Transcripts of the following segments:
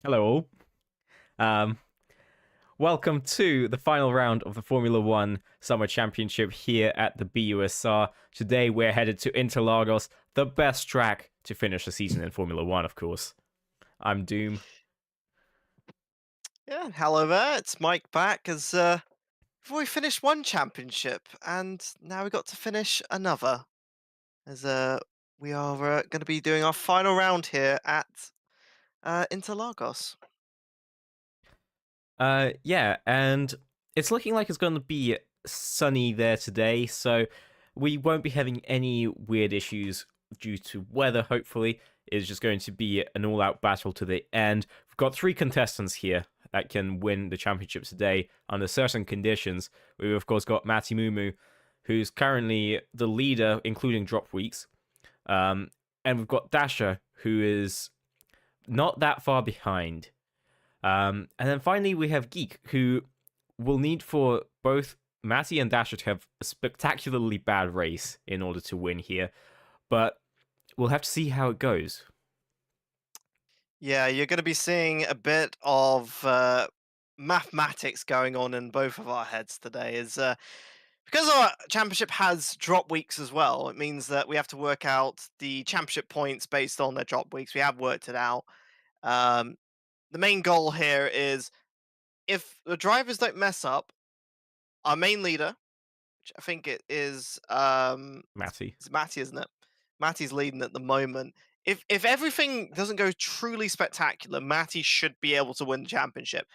Hello all. Um, Welcome to the final round of the Formula One Summer Championship here at the BUSR. Today we're headed to Interlagos, the best track to finish the season in Formula One, of course. I'm Doom. Yeah, hello there. It's Mike back as before we finished one championship and now we got to finish another. As we are going to be doing our final round here at Interlagos. Yeah, and it's looking like it's going to be sunny there today, so we won't be having any weird issues due to weather, hopefully. It's just going to be an all-out battle to the end. We've got 3 contestants here that can win the championship today under certain conditions. We've, of course, got Matty Mumu, who's currently the leader, including drop weeks. And we've got Dasher, who is not that far behind. And then finally, we have Geek, who will need for both Matty and Dasher to have a spectacularly bad race in order to win here. But we'll have to see how it goes. Yeah, you're going to be seeing a bit of mathematics going on in both of our heads today. Because our championship has drop weeks as well, it means that we have to work out the championship points based on their drop weeks. We have worked it out. Um, the main goal here is if the drivers don't mess up, our main leader, which I think it is Matty. it's Matty, isn't it? Matty's leading at the moment. If everything doesn't go truly spectacular, Matty should be able to win the championship.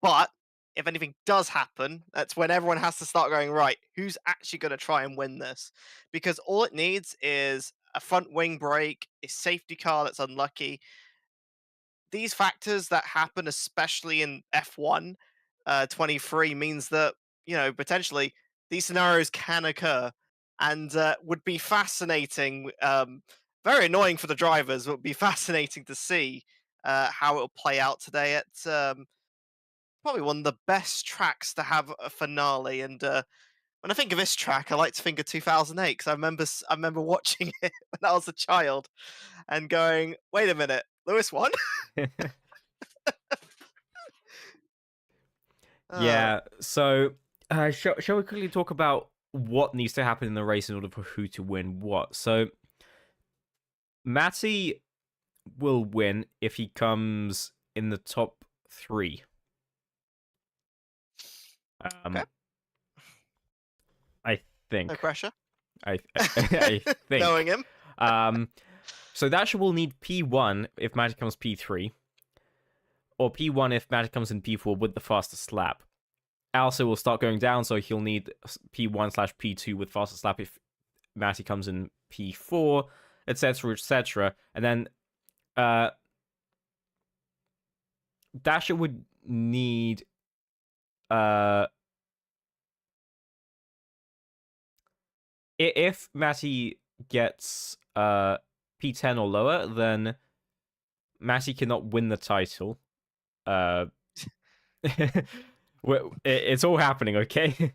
But if anything does happen, that's when everyone has to start going, right, who's actually going to try and win this? Because all it needs is a front wing break, a safety car that's unlucky. These factors that happen, especially in F1 23, means that, potentially these scenarios can occur and would be fascinating. Very annoying for the drivers, but would be fascinating to see how it'll play out today at probably one of the best tracks to have a finale. And when I think of this track, I like to think of 2008 because I remember watching it when I was a child and going, "Wait a minute, Lewis won." uh, Yeah, so shall we quickly talk about what needs to happen in the race in order for who to win what? So, Matty will win if he comes in the top 3. okay, Um, I no think. pressure. I Knowing think. him. Um, so Dasher will need P1 if Magic comes P3, or P1 if Magic comes in P4 with the fastest slap. Also will start going down, so he'll need P1/P2 with fastest slap if Matty comes in P4, etc., etc. And then Dasher would need uh if Matty gets P10 or lower, then Matty cannot win the title. Uh, it's all happening, okay?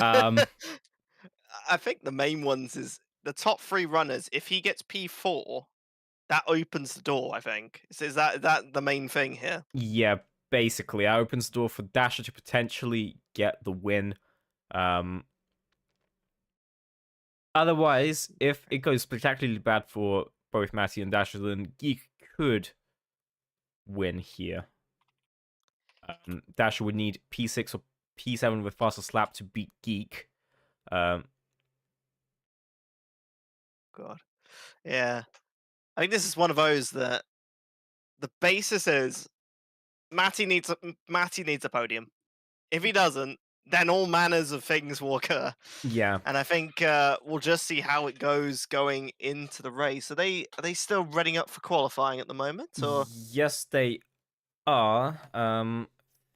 um, I think the main ones is the top three runners. If he gets P4, that opens the door. I think is that the main thing here. yeah, basically, that opens the door for Dasher to potentially get the win. Um, Otherwise, if it goes spectacularly bad for both Matty and Dasher, then Geek could win here. Dasher would need P6 or P7 with faster slap to beat Geek. Um, God, yeah. I think this is one of those that the basis is Matty needs a podium. If he doesn't, then all manners of things will occur. yeah. And I think we'll just see how it goes going into the race. Are they still readying up for qualifying at the moment, or Yes, they are.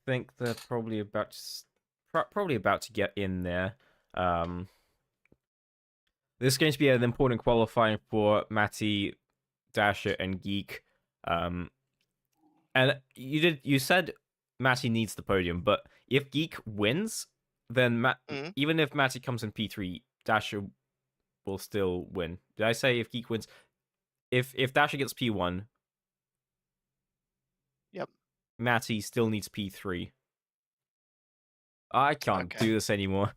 Think they're probably about to get in there. Um, this is going to be an important qualifying for Matty, Dasher, and Geek. Um, and you said Matty needs the podium, but if Geek wins, then mm, even if Matty comes in P3, Dasher will still win. Did I say if Geek wins? If Dasher gets P1, yep, Matty still needs P3. I can't Okay. do this anymore.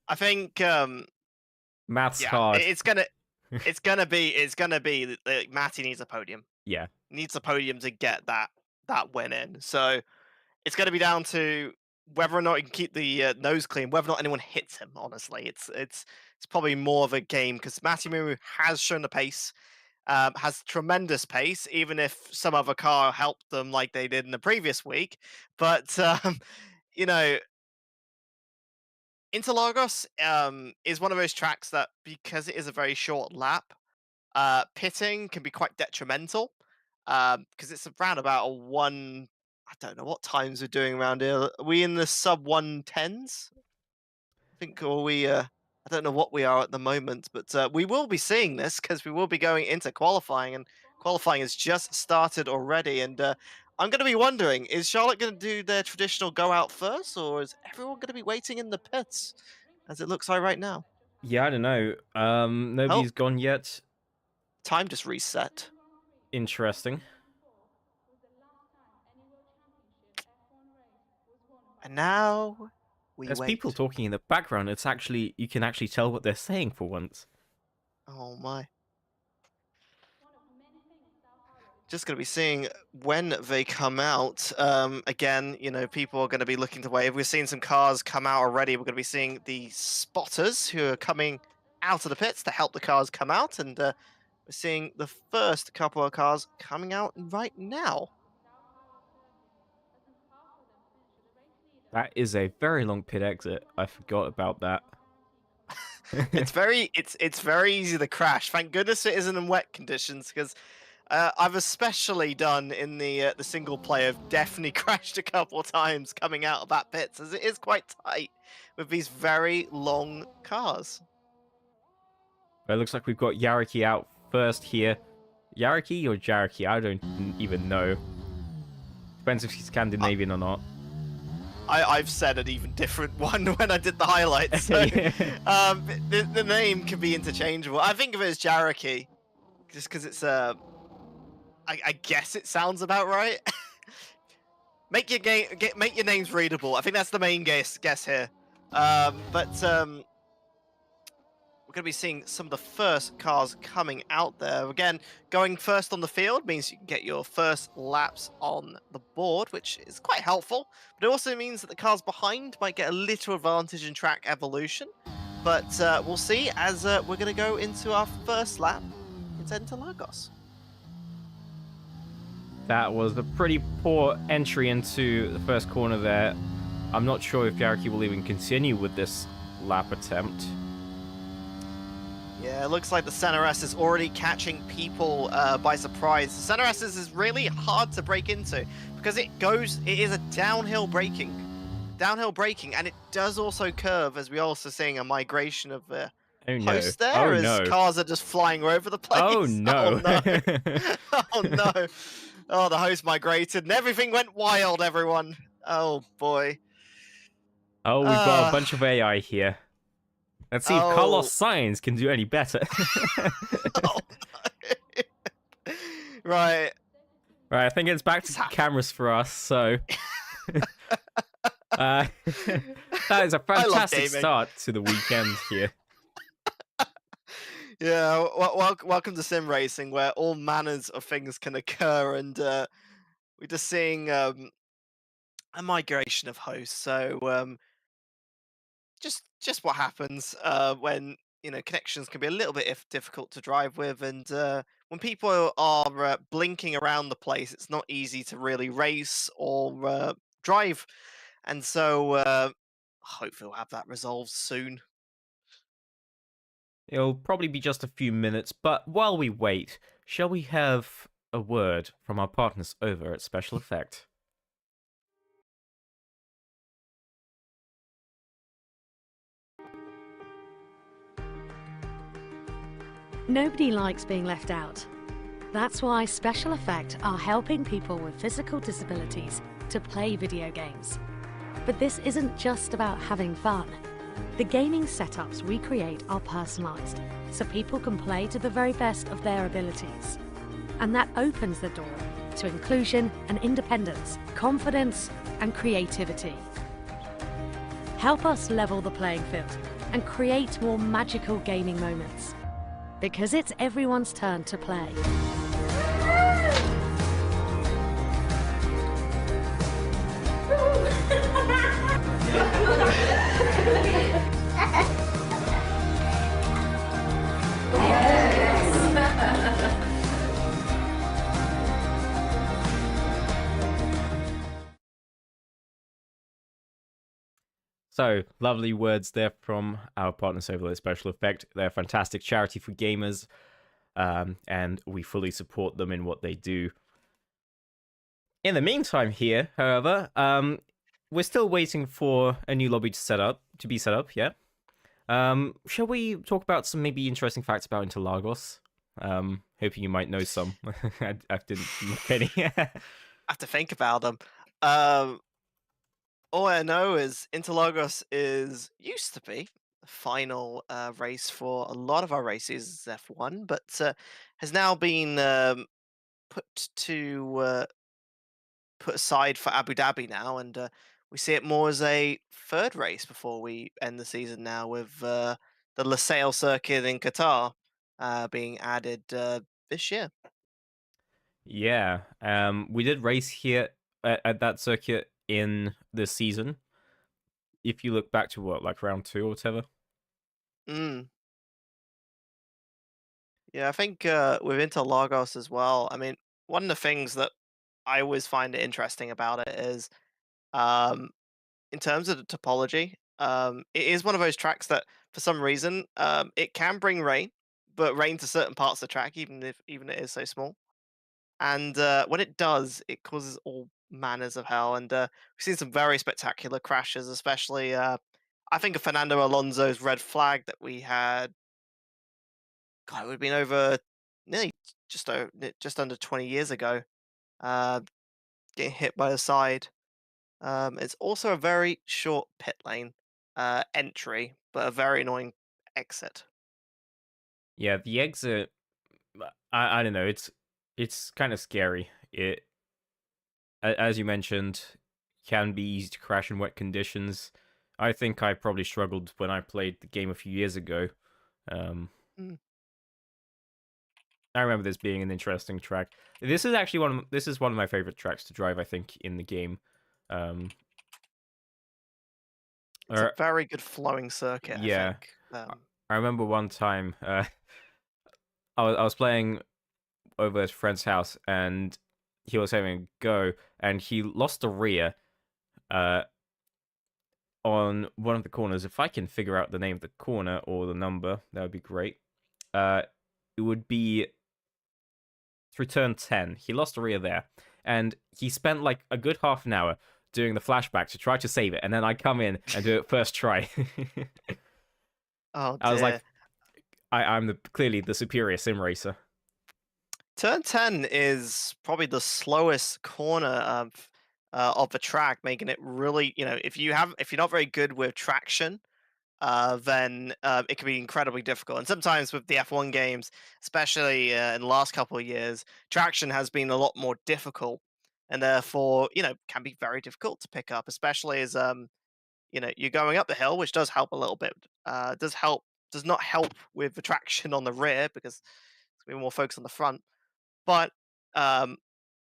I think Math's yeah, hard. it's gonna be that Matty needs a podium. Yeah. Needs a podium to get that win in. So it's gonna be down to whether or not he can keep the nose clean, whether or not anyone hits him. Honestly, it's probably more of a game because Matty Miru has shown the pace. Has tremendous pace, even if some other car helped them like they did in the previous week. But you know, Interlagos is one of those tracks that, because it is a very short lap, pitting can be quite detrimental because it's around about a one. I don't know what times we're doing around here. Are we in the sub 110s? I think, or we. I don't know what we are at the moment, but we will be seeing this because we will be going into qualifying, and qualifying has just started already. And I'm going to be wondering: is Charlotte going to do their traditional go out first, or is everyone going to be waiting in the pits, as it looks like right now? Yeah, I don't know. Oh, Nobody's gone yet. time just reset. Interesting. And now we There's people wait. talking in the background. It's actually, you can actually tell what they're saying for once. Oh my. Just going to be seeing when they come out. Again, people are going to be looking to wave. We've seen some cars come out already. We're going to be seeing the spotters who are coming out of the pits to help the cars come out. And we're seeing the first couple of cars coming out right now. That is a very long pit exit. I forgot about that. It's very easy to crash. Thank goodness it isn't in wet conditions, because I've especially done in the single player. I've definitely crashed a couple of times coming out of that pit, as it is quite tight with these very long cars. It looks like we've got Yariki out first here. Yariki or Jariki? I don't even know. Depends if he's Scandinavian or not. I've said an even different one when I did the highlights. So the name can be interchangeable. I think of it as Jariki, just because it's I guess it sounds about right. Make your names readable. I think that's the main guess here. We're going to be seeing some of the first cars coming out there. Again, going first on the field means you can get your first laps on the board, which is quite helpful. But it also means that the cars behind might get a little advantage in track evolution. But we'll see as we're going to go into our first lap in Interlagos. That was a pretty poor entry into the first corner there. I'm not sure if Yariki will even continue with this lap attempt. Yeah, it looks like the CNRS is already catching people by surprise. The CNRS is really hard to break into because it is a downhill braking, and it does also curve, as we're also seeing a migration of posts there, as cars are just flying all over the place. Oh no. Oh no. Oh no. Oh, the host migrated and everything went wild, everyone. Oh boy. Oh, we've got a bunch of AI here. Let's see if Carlos Sainz can do any better. Oh, no. Right. Right, I think it's back to cameras for us, so... that is a fantastic start to the weekend here. Yeah, welcome to sim racing, where all manners of things can occur, and we're just seeing a migration of hosts. So just what happens when connections can be a little bit difficult to drive with, and when people are blinking around the place, it's not easy to really race or drive, and so hopefully we'll have that resolved soon. It'll probably be just a few minutes, but while we wait, shall we have a word from our partners over at Special Effect? Nobody likes being left out. That's why Special Effect are helping people with physical disabilities to play video games. But this isn't just about having fun. The gaming setups we create are personalised, so people can play to the very best of their abilities. And that opens the door to inclusion and independence, confidence and creativity. Help us level the playing field and create more magical gaming moments. Because it's everyone's turn to play. So, lovely words there from our partners over at Special Effect. They're a fantastic charity for gamers, and we fully support them in what they do. In the meantime here, however, we're still waiting for a new lobby to be set up, yeah? Shall we talk about some maybe interesting facts about Interlagos? Hoping you might know some. I didn't look any. I have to think about them. All I know is Interlagos used to be the final race for a lot of our races, F1, but has now been put to put aside for Abu Dhabi now, and we see it more as a third race before we end the season now, with the Lusail circuit in Qatar being added this year. Yeah, we did race here at that circuit in this season. If you look back to like round 2 or whatever. Mm. Yeah, I think with Interlagos as well. I mean, one of the things that I always find it interesting about it is, um, in terms of the topology, it is one of those tracks that, for some reason, it can bring rain, but rain to certain parts of the track, even it is so small. And when it does, it causes all manners of hell. And we've seen some very spectacular crashes, especially I think of Fernando Alonso's red flag that we had. God, it would have been over nearly just under 20 years ago. Uh, Getting hit by the side. It's also a very short pit lane entry, but a very annoying exit. Yeah, the exit, I don't know, it's kind of scary. As you mentioned, can be easy to crash in wet conditions. I think I probably struggled when I played the game a few years ago. Mm. I remember this being an interesting track. This is actually one of my favorite tracks to drive, I think, in the game. It's a Or very good flowing circuit, I yeah, think. I remember one time I was playing over at a friend's house and he was having a go and he lost the rear on one of the corners. If I can figure out the name of the corner or the number, that would be great. It would be through turn 10. He lost the rear there, and he spent like a good half an hour doing the flashback to try to save it, and then I come in and do it first try. Oh I was like, dear. I'm clearly the superior sim racer. Turn 10 is probably the slowest corner of the track, making it really, if you're not very good with traction, then it can be incredibly difficult. And sometimes with the F1 games, especially in the last couple of years, traction has been a lot more difficult, and therefore, can be very difficult to pick up, especially as you're going up the hill, which does help a little bit. Does not help with the traction on the rear because it's gonna be more focused on the front. But um,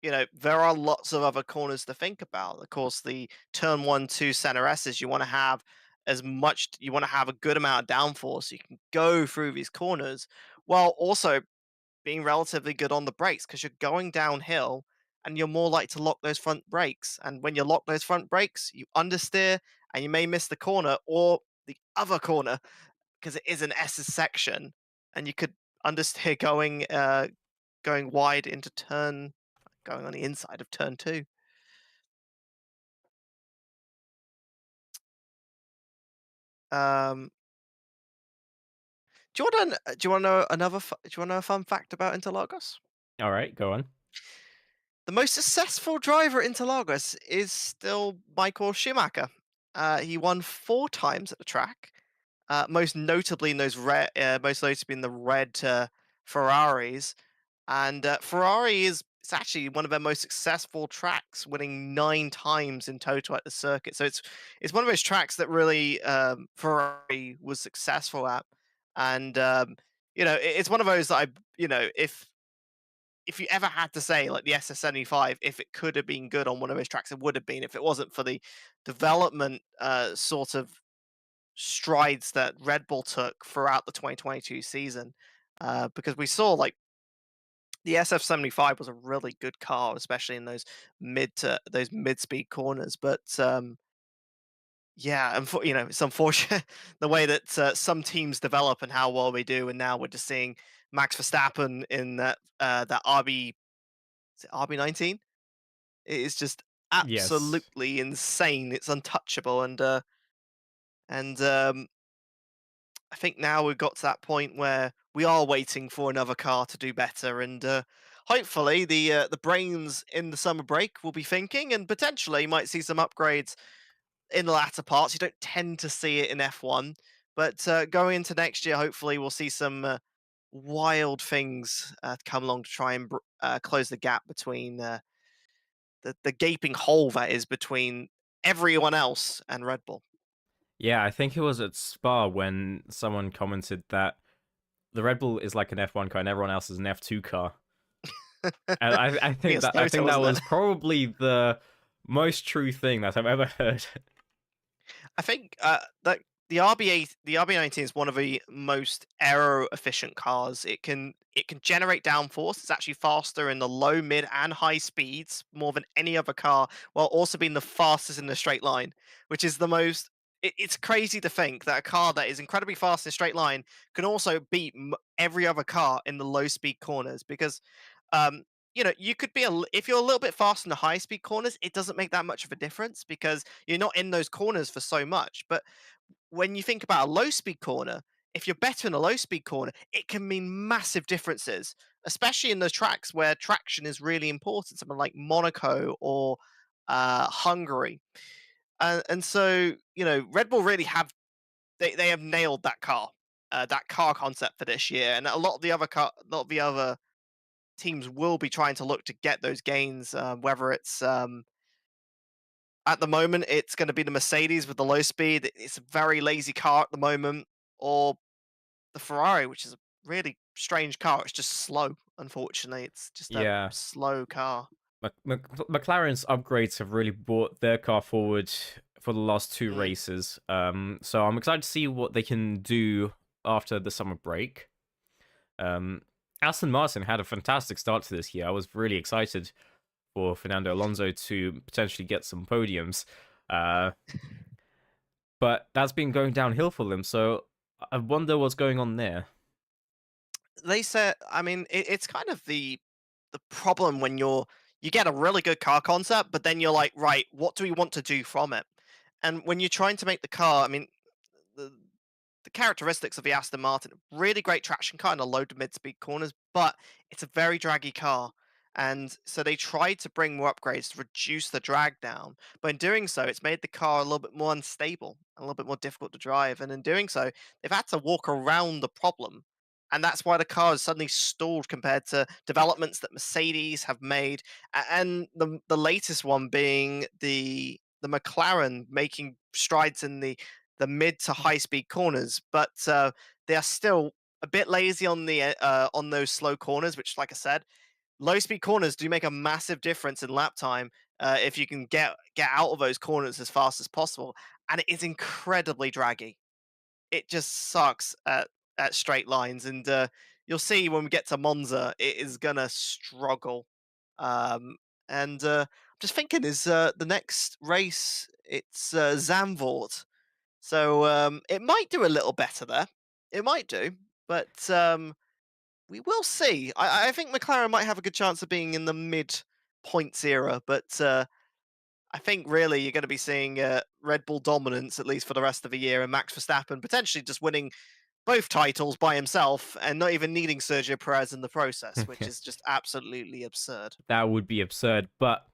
there are lots of other corners to think about. Of course, the turn 1, 2 center S's, you want to have a good amount of downforce so you can go through these corners while also being relatively good on the brakes, because you're going downhill and you're more likely to lock those front brakes. And when you lock those front brakes, you understeer and you may miss the corner or the other corner because it is an S section, and you could understeer going wide into going on the inside of turn 2. Um, do you want to know do you want to know a fun fact about Interlagos? All right, go on. The most successful driver at Interlagos is still Michael Schumacher. He won 4 times at the track, most notably in the red Ferraris. And Ferrari is it's actually one of their most successful tracks, winning 9 times in total at the circuit. So it's one of those tracks that really Ferrari was successful at, and it's one of those that if you ever had to say like the SS75, if it could have been good on one of those tracks, it would have been if it wasn't for the development sort of strides that Red Bull took throughout the 2022 season. Because we saw like the SF75 was a really good car, especially in those mid speed corners. But yeah, it's unfortunate the way that some teams develop and how well they do, and now we're just seeing Max Verstappen in that is it RB19. It is just Yes. absolutely insane. It's untouchable, and I think now we've got to that point where we are waiting for another car to do better, and hopefully the brains in the summer break will be thinking, and potentially might see some upgrades in the latter parts. You don't tend to see it in F1, but going into next year, hopefully we'll see some wild things come along to try and close the gap between the gaping hole that is between everyone else and Red Bull. Yeah, I think it was at Spa when someone commented that the Red Bull is like an F1 car and everyone else is an F2 car. And I think Yes, that Noto, that wasn't it? was probably the most true thing that I've ever heard. I think that the RB19 is one of the most aero efficient cars. It can generate downforce. It's actually faster in the low, mid, and high speeds more than any other car, while also being the fastest in the straight line, which is the most. It's crazy to think that a car that is incredibly fast in a straight line can also beat every other car in the low speed corners because um, you could be if you're a little bit fast in the high speed corners, it doesn't make that much of a difference because you're not in those corners for so much. But when you think about a low speed corner, if you're better in a low speed corner, it can mean massive differences, especially in those tracks where traction is really important, something like Monaco or Hungary. And so, Red Bull really they have nailed that car concept for this year, and a lot of the other teams will be trying to look to get those gains, whether it's at the moment it's going to be the Mercedes with the low speed. It's a very lazy car at the moment, or the Ferrari, which is a really strange car. It's just slow. Unfortunately, it's just a Yeah, slow car. McLaren's upgrades have really brought their car forward for the last two Mm. races. So I'm excited to see what they can do after the summer break. Um, Aston Martin had a fantastic start to this year. I was really excited for Fernando Alonso to potentially get some podiums. Uh, but that's been going downhill for them. So I wonder what's going on there. They said, I mean, it's kind of the problem when you get a really good car concept, but then you're like, right, what do we want to do from it? And when you're trying to make the car, I mean, the the characteristics of the Aston Martin, really great traction car in the low to mid speed corners, but it's a very draggy car. And so they tried to bring more upgrades to reduce the drag down. But in doing so, it's made the car a little bit more unstable, a little bit more difficult to drive. And in doing so, they've had to walk around the problem. And that's why the car has suddenly stalled compared to developments that Mercedes have made. And the latest one being the McLaren making strides in the mid to high speed corners, but they are still a bit lazy on those slow corners. Which, like I said, low speed corners do make a massive difference in lap time if you can get out of those corners as fast as possible. And it is incredibly draggy. It just sucks at straight lines, and you'll see when we get to Monza, it is gonna struggle. Um, and I'm just thinking, is the next race? It's Zandvoort, so it might do a little better there. It might do, but we will see. I think McLaren might have a good chance of being in the mid points era, but I think really you're going to be seeing Red Bull dominance at least for the rest of the year, and Max Verstappen potentially just winning both titles by himself and not even needing Sergio Perez in the process, which is just absolutely absurd. That would be absurd. But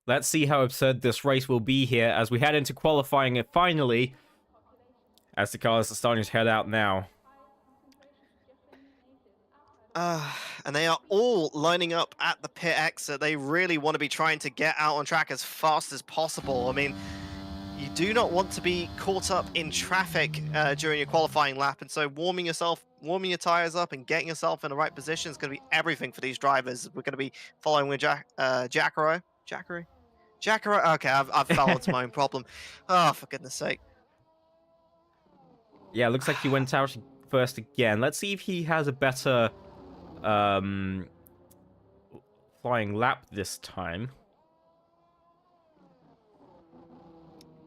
let's see how absurd this race will be here as we head into qualifying it finally, as the cars are starting to head out now. and they are all lining up at the pit exit. They really want to be trying to get out on track as fast as possible. I mean, you do not want to be caught up in traffic during your qualifying lap, and so warming your tires up and getting yourself in the right position is going to be everything for these drivers. We're going to be following with Jacaro. Okay, I've fell into my own problem. Oh, for goodness sake. Yeah, looks like he went out first again. Let's see if he has a better flying lap this time.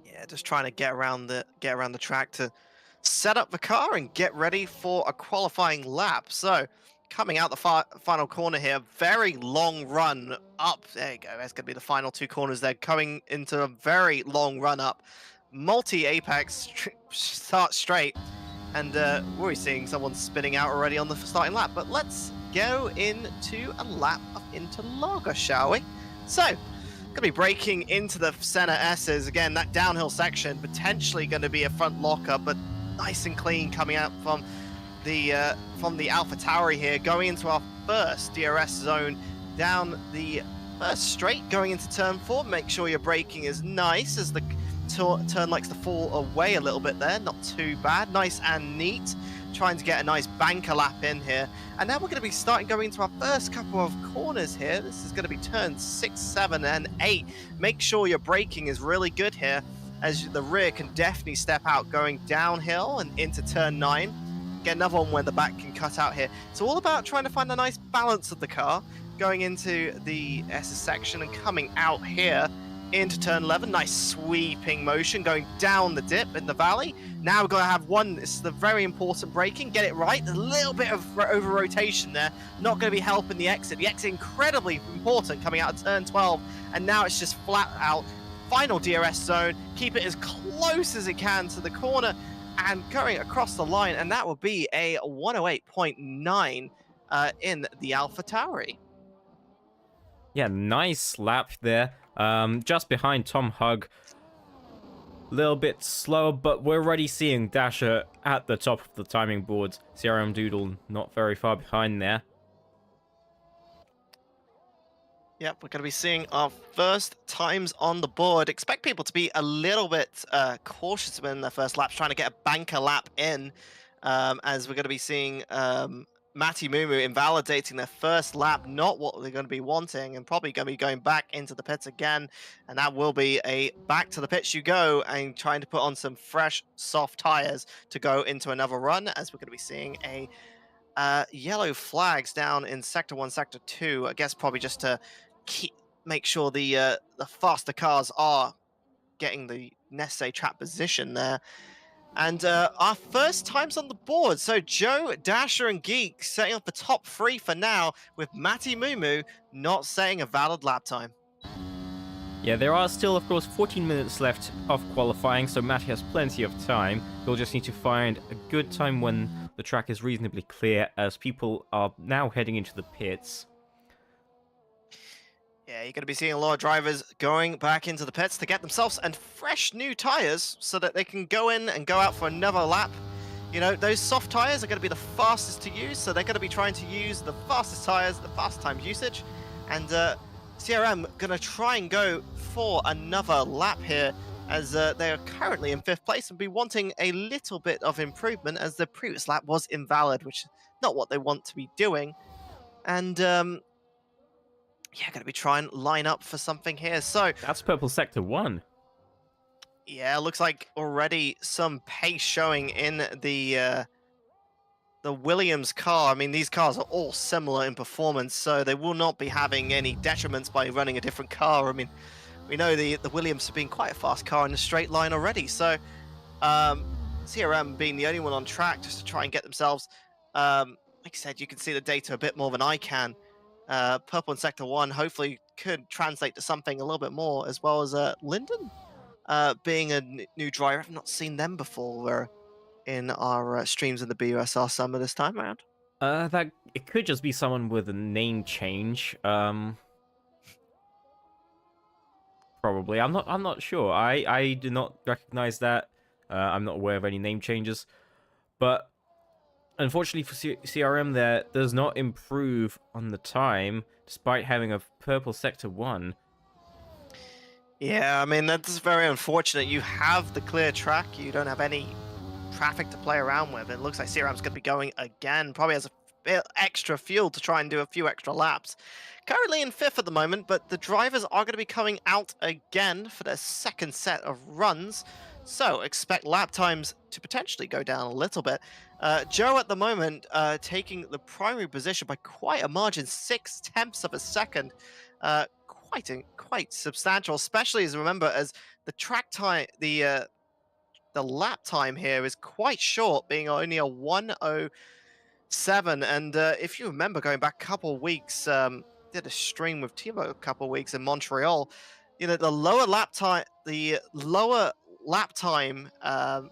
Yeah, just trying to get around the track to set up the car and get ready for a qualifying lap. So, coming out the final corner here, very long run up. There you go. That's going to be the final two corners there, coming into a very long run up. Multi-apex start straight. And we're seeing someone spinning out already on the starting lap. But let's go into a lap of Interlagos, shall we? So, going to be braking into the center S's. Again, that downhill section, potentially going to be a front locker, but nice and clean coming out from the AlphaTauri here, going into our first DRS zone down the first straight, going into turn 4. Make sure your braking is nice as the turn likes to fall away a little bit there. Not too bad. Nice and neat. Trying to get a nice banker lap in here. And now we're going to be going into our first couple of corners here. This is going to be turns 6, 7, and 8. Make sure your braking is really good here, as the rear can definitely step out going downhill and into turn 9. Get another one where the back can cut out here. It's all about trying to find a nice balance of the car, going into the S section and coming out here into turn 11. Nice sweeping motion going down the dip in the valley. Now we're going to have one. This is the very important braking. Get it right. A little bit of over rotation there. Not going to be helping the exit. The exit incredibly important coming out of turn 12. And now it's just flat out. Final DRS zone. Keep it as close as it can to the corner and going across the line. And that will be a 108.9 in the AlphaTauri. Yeah, nice lap there. Just behind Tom Hug. A little bit slower, but we're already seeing Dasher at the top of the timing boards. CRM Doodle not very far behind there. Yep, we're going to be seeing our first times on the board. Expect people to be a little bit cautious in their first laps, trying to get a banker lap in, as we're going to be seeing Matty Mumu invalidating their first lap, not what they're going to be wanting, and probably going to be going back into the pits again. And that will be a back to the pits you go, and trying to put on some fresh, soft tires to go into another run, as we're going to be seeing a yellow flags down in Sector 1, Sector 2. I guess probably just to make sure the faster cars are getting the necessary track position there. And our first times on the board. So Joe, Dasher, and Geek setting up the top 3 for now, with Matty Mumu not setting a valid lap time. Yeah, there are still, of course, 14 minutes left of qualifying, so Matty has plenty of time. He'll just need to find a good time when the track is reasonably clear, as people are now heading into the pits. Yeah, you're going to be seeing a lot of drivers going back into the pits to get themselves and fresh new tires so that they can go in and go out for another lap. You know, those soft tires are going to be the fastest to use, so they're going to be trying to use the fastest tires, the fast time usage. And CRM going to try and go for another lap here, as they are currently in 5th place and be wanting a little bit of improvement, as the previous lap was invalid, which is not what they want to be doing. And yeah, going to be trying to line up for something here. So That's Purple Sector 1. yeah, looks like already some pace showing in the Williams car. I mean, these cars are all similar in performance, so they will not be having any detriments by running a different car. I mean, we know the Williams have been quite a fast car in a straight line already, so CRM being the only one on track just to try and get themselves, like I said, you can see the data a bit more than I can. Purple in Sector 1 hopefully could translate to something a little bit more, as well as Linden being a new driver. I've not seen them before in our streams in the BUSR summer this time around. That it could just be someone with a name change. Probably. I'm not sure. I do not recognize that. I'm not aware of any name changes. But Unfortunately for CRM there, does not improve on the time, despite having a purple sector 1. Yeah, I mean, that's very unfortunate. You have the clear track, you don't have any traffic to play around with. It looks like CRM's going to be going again, probably has a bit extra fuel to try and do a few extra laps. Currently in 5th at the moment, but the drivers are going to be coming out again for their second set of runs. So expect lap times to potentially go down a little bit. Joe at the moment taking the primary position by quite a margin, 6/10 of a second. Quite substantial, especially as remember as the track time, the lap time here is quite short, being only a 1:07. And if you remember, going back a couple of weeks, did a stream with Timo a couple of weeks in Montreal. You know, the lower lap time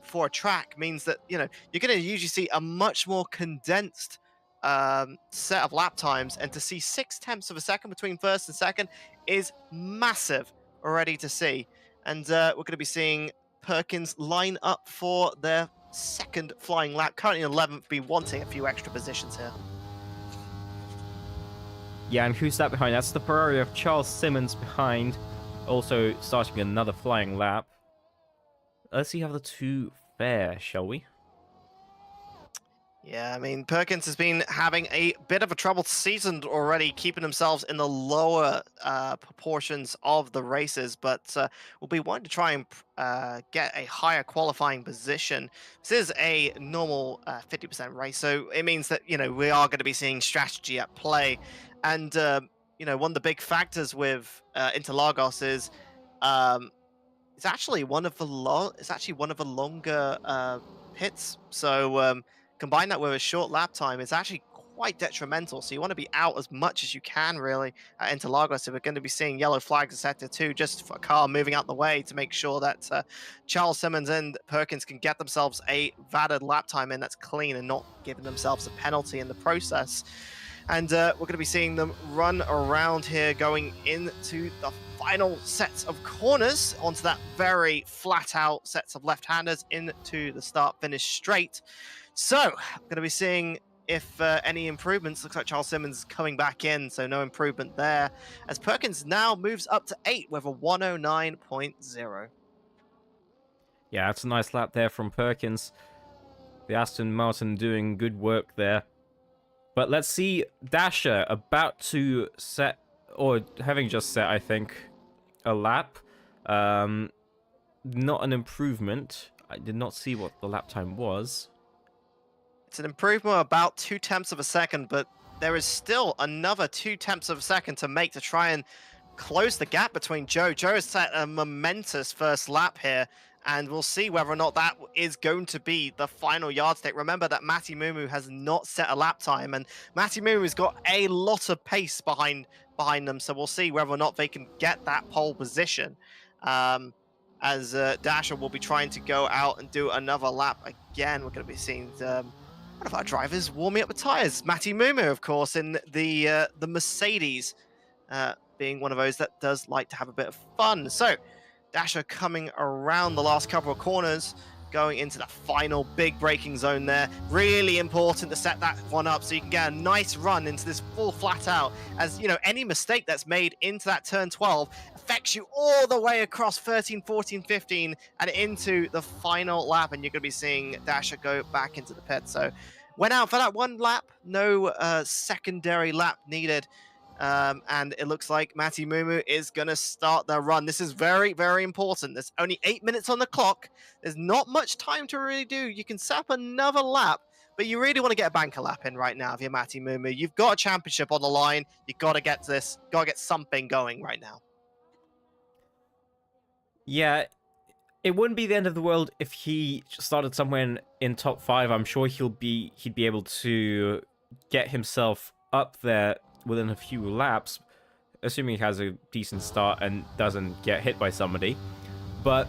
for a track means that you're going to usually see a much more condensed set of lap times, and to see 6/10 of a second between first and second is massive already to see. And we're going to be seeing Perkins line up for their second flying lap. Currently 11th, be wanting a few extra positions here. Yeah, and who's that behind? That's the Ferrari of Charles Simmons behind, also starting another flying lap. Let's see how the two fare, shall we? Yeah, I mean, Perkins has been having a bit of a troubled season already, keeping themselves in the lower proportions of the races, but we'll be wanting to try and get a higher qualifying position. This is a normal 50% race, so it means that, we are going to be seeing strategy at play. And, one of the big factors with Interlagos is it's actually one of the longer pits. So combine that with a short lap time, it's actually quite detrimental. So you want to be out as much as you can, really, at Interlagos. So we're going to be seeing yellow flags in sector 2 just for a car moving out the way to make sure that Charles Simmons and Perkins can get themselves a valid lap time in that's clean and not giving themselves a penalty in the process. And we're going to be seeing them run around here, going into the final sets of corners onto that very flat out sets of left-handers into the start-finish straight. So I'm going to be seeing if any improvements. Looks like Charles Simmons is coming back in, so no improvement there, as Perkins now moves up to 8 with a 109.0. Yeah, that's a nice lap there from Perkins. The Aston Martin doing good work there. But let's see Dasher about to set, or having just set, I think, a lap. Not an improvement. I did not see what the lap time was. It's an improvement of about 2/10 of a second, but there is still another 2/10 of a second to make to try and close the gap between Joe. Joe has set a momentous first lap here, and we'll see whether or not that is going to be the final yardstick. Remember that Matti Mumu has not set a lap time, and Matti Mumu's got a lot of pace behind them, so we'll see whether or not they can get that pole position. As Dasher will be trying to go out and do another lap again. We're going to be seeing one of our drivers warming up the tyres. Matti Mumu, of course, in the Mercedes, being one of those that does like to have a bit of fun. So Dasher coming around the last couple of corners, going into the final big braking zone there. Really important to set that one up so you can get a nice run into this full flat out, as any mistake that's made into that turn 12 affects you all the way across 13, 14, 15 and into the final lap, and you're going to be seeing Dasher go back into the pit. So went out for that one lap, no secondary lap needed. And it looks like Matti Mumu is going to start their run. This is very, very important. There's only 8 minutes on the clock. There's not much time to really do. You can set up another lap, but you really want to get a banker lap in right now if you're Matti Mumu. You've got a championship on the line. You've got to get this, got to get something going right now. Yeah, it wouldn't be the end of the world if he started somewhere in top 5. I'm sure he'd be able to get himself up there within a few laps, assuming he has a decent start and doesn't get hit by somebody. But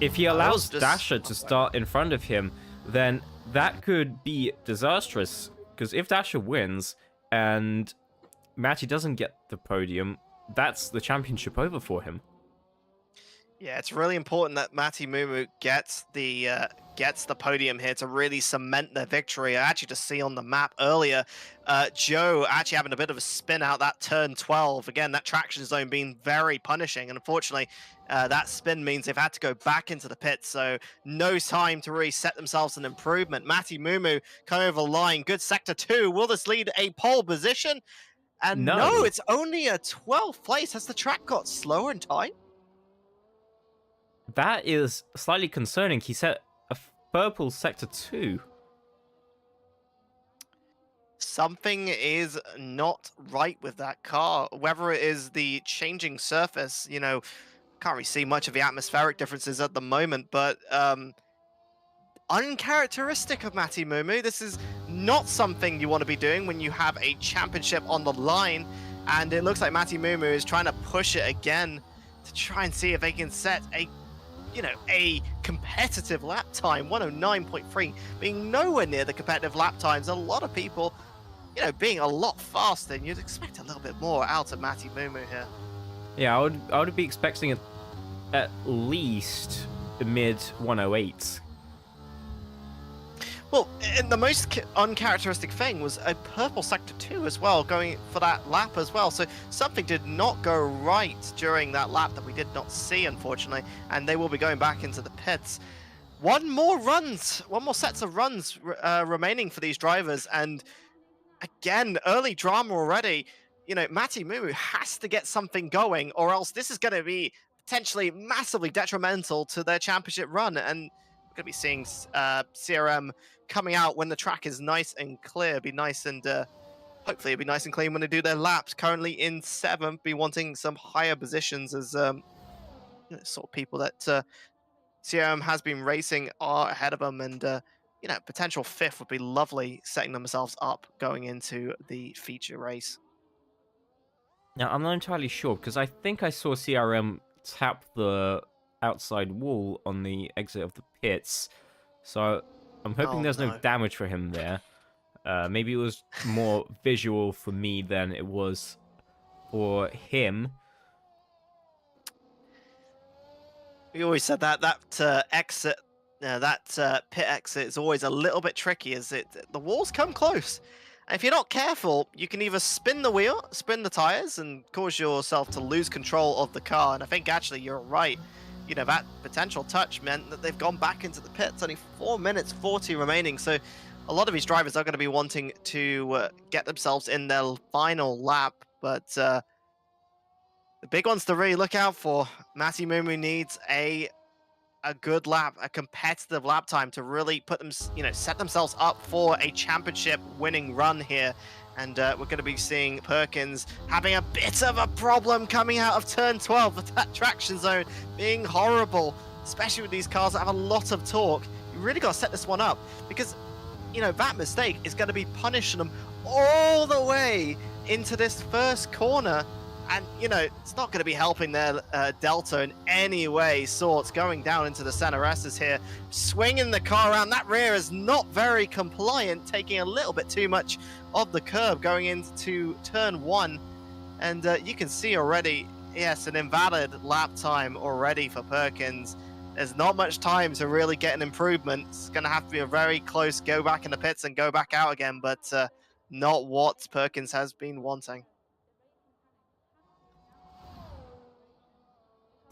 if he allows Dasher to start in front of him, then that could be disastrous, because if Dasher wins and Matty doesn't get the podium, that's the championship over for him. Yeah, it's really important that Mati Mumu gets the podium here to really cement their victory. I actually just see on the map earlier, Joe actually having a bit of a spin out that turn 12. Again, that traction zone being very punishing, and unfortunately, that spin means they've had to go back into the pits. So no time to really set themselves an improvement. Mati Mumu coming over the line, good sector 2. Will this lead a pole position? And no, No, it's only a 12th place. Has the track got slower in time? that is slightly concerning. He set a purple sector 2. Something is not right with that car. Whether it is the changing surface, can't really see much of the atmospheric differences at the moment, but uncharacteristic of Mati Mumu. This is not something you want to be doing when you have a championship on the line, and it looks like Mati Mumu is trying to push it again to try and see if they can set a competitive lap time. 109.3 being nowhere near the competitive lap times. A lot of people, being a lot faster, and you'd expect a little bit more out of Mati Mumu here. Yeah, I would be expecting it at least the mid 108s. Well, and the most uncharacteristic thing was a purple sector 2 as well, going for that lap as well. So something did not go right during that lap that we did not see, unfortunately, and they will be going back into the pits. One more sets of runs remaining for these drivers, and again, early drama already. Mati Mumu has to get something going, or else this is going to be potentially massively detrimental to their championship run, and we're going to be seeing CRM coming out when the track is nice and clear. Be nice and hopefully it'll be nice and clean when they do their laps. Currently in 7th, be wanting some higher positions as sort of people that CRM has been racing are ahead of them, and potential 5th would be lovely, setting themselves up going into the feature race. Now, I'm not entirely sure, because I think I saw CRM tap the outside wall on the exit of the pits, so I'm hoping there's no damage for him there. Maybe it was more visual for me than it was for him. We always said that exit, pit exit is always a little bit tricky, as the walls come close. And if you're not careful, you can either spin the tires, and cause yourself to lose control of the car. And I think actually you're right. That potential touch meant that they've gone back into the pits. Only 4 minutes 40 remaining. So a lot of these drivers are going to be wanting to get themselves in their final lap. But the big ones to really look out for. Mati Mumu needs a good lap, a competitive lap time to really put them, set themselves up for a championship winning run here. And we're going to be seeing Perkins having a bit of a problem coming out of turn 12 with that traction zone being horrible, especially with these cars that have a lot of torque. You really got to set this one up, because that mistake is going to be punishing them all the way into this first corner. And, it's not going to be helping their Delta in any way, sorts, going down into the center S's here, swinging the car around. That rear is not very compliant, taking a little bit too much of the curb going into turn 1. And you can see already, yes, an invalid lap time already for Perkins. There's not much time to really get an improvement. It's going to have to be a very close go back in the pits and go back out again, but not what Perkins has been wanting.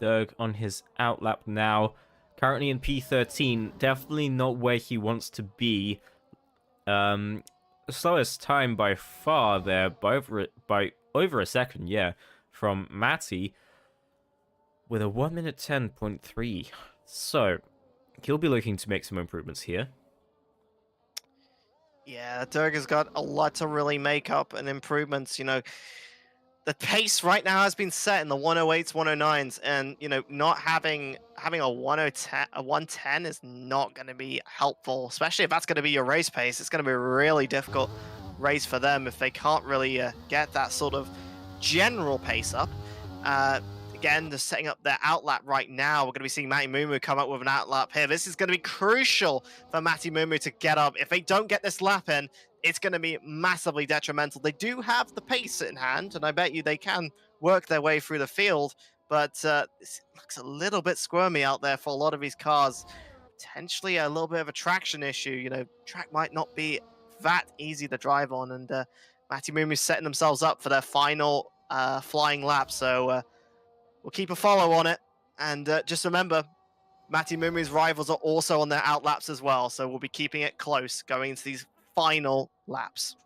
Doug on his outlap now, currently in P13, definitely not where he wants to be. Slowest time by far there, by over a second, yeah, from Mati, with a 1 minute 10.3. So he'll be looking to make some improvements here. Yeah, Dirk has got a lot to really make up and improvements. The pace right now has been set in the 108s, 109s, and not having a 110 is not going to be helpful, especially if that's going to be your race pace. It's going to be a really difficult race for them if they can't really get that sort of general pace up. Again, just setting up their outlap right now. We're going to be seeing Mati Mumu come up with an outlap here. This is going to be crucial for Mati Mumu to get up. If they don't get this lap in, it's going to be massively detrimental. They do have the pace in hand, and I bet you they can work their way through the field, but this looks a little bit squirmy out there for a lot of these cars. Potentially a little bit of a traction issue. Track might not be that easy to drive on, and Matty Mumi's setting themselves up for their final flying lap. So we'll keep a follow on it, and just remember, Matty Mumi's rivals are also on their out laps as well, so we'll be keeping it close going into these final laps.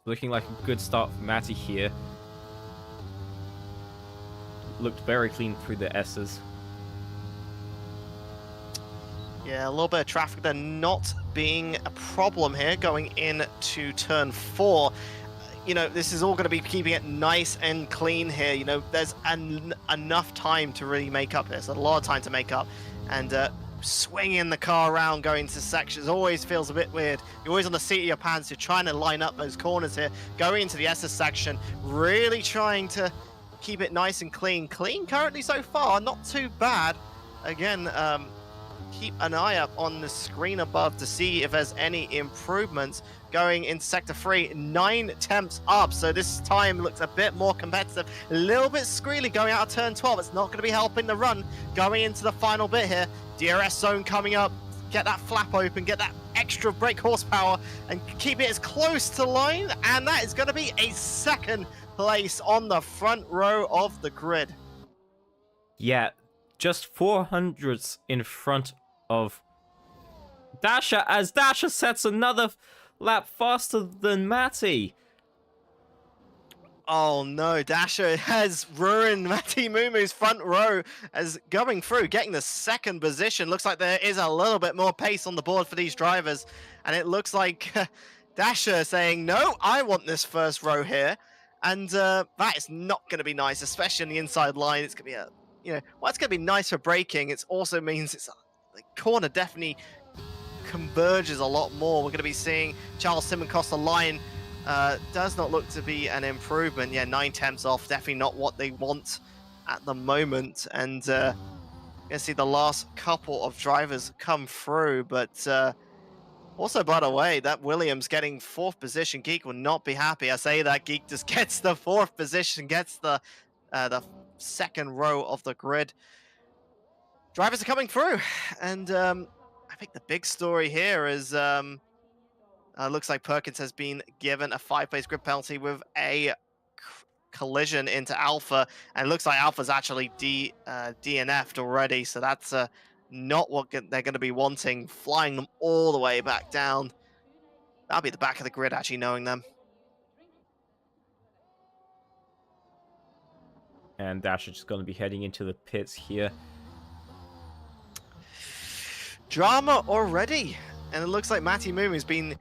Looking like a good start for Matty here. Looked very clean through the S's. Yeah, a little bit of traffic there not being a problem here going into turn 4. This is all going to be keeping it nice and clean here. There's enough time to really make up this. A lot of time to make up. And swinging the car around going to sections always feels a bit weird. You're always on the seat of your pants. You're trying to line up those corners here. Going into the SS section, really trying to keep it nice and clean. Clean currently so far, not too bad. Again, keep an eye up on the screen above to see if there's any improvements. Going into sector 3, 9 temps up, so this time looks a bit more competitive. A little bit squealy going out of turn 12. It's not going to be helping the run going into the final bit here. DRS zone coming up. Get that flap open, get that extra brake horsepower, and keep it as close to line. And that is going to be a second place on the front row of the grid. Yeah, just 400ths in front of Dasher, as Dasher sets another lap faster than Matty. Oh no, Dasher has ruined Matty Mumu's front row as going through, getting the second position. Looks like there is a little bit more pace on the board for these drivers. And it looks like Dasher saying, no, I want this first row here. And that is not going to be nice, especially on the inside line. It's going to be it's going to be nice for braking. It also means the corner definitely converges a lot more. We're going to be seeing Charles Simon cross the line. Does not look to be an improvement. Yeah, 9 temps off. Definitely not what they want at the moment. And you're going to see the last couple of drivers come through. But also, by the way, that Williams getting 4th position. Geek will not be happy. I say that Geek just gets the 4th position, gets the second row of the grid. Drivers are coming through. And I think the big story here is looks like Perkins has been given a 5-place grid penalty with a collision into Alpha, and it looks like Alpha's actually DNF'd already, so that's not what they're going to be wanting, flying them all the way back down. That'll be the back of the grid, actually, knowing them. And Dasher's just going to be heading into the pits here. Drama already, and it looks like Matty Mumu's been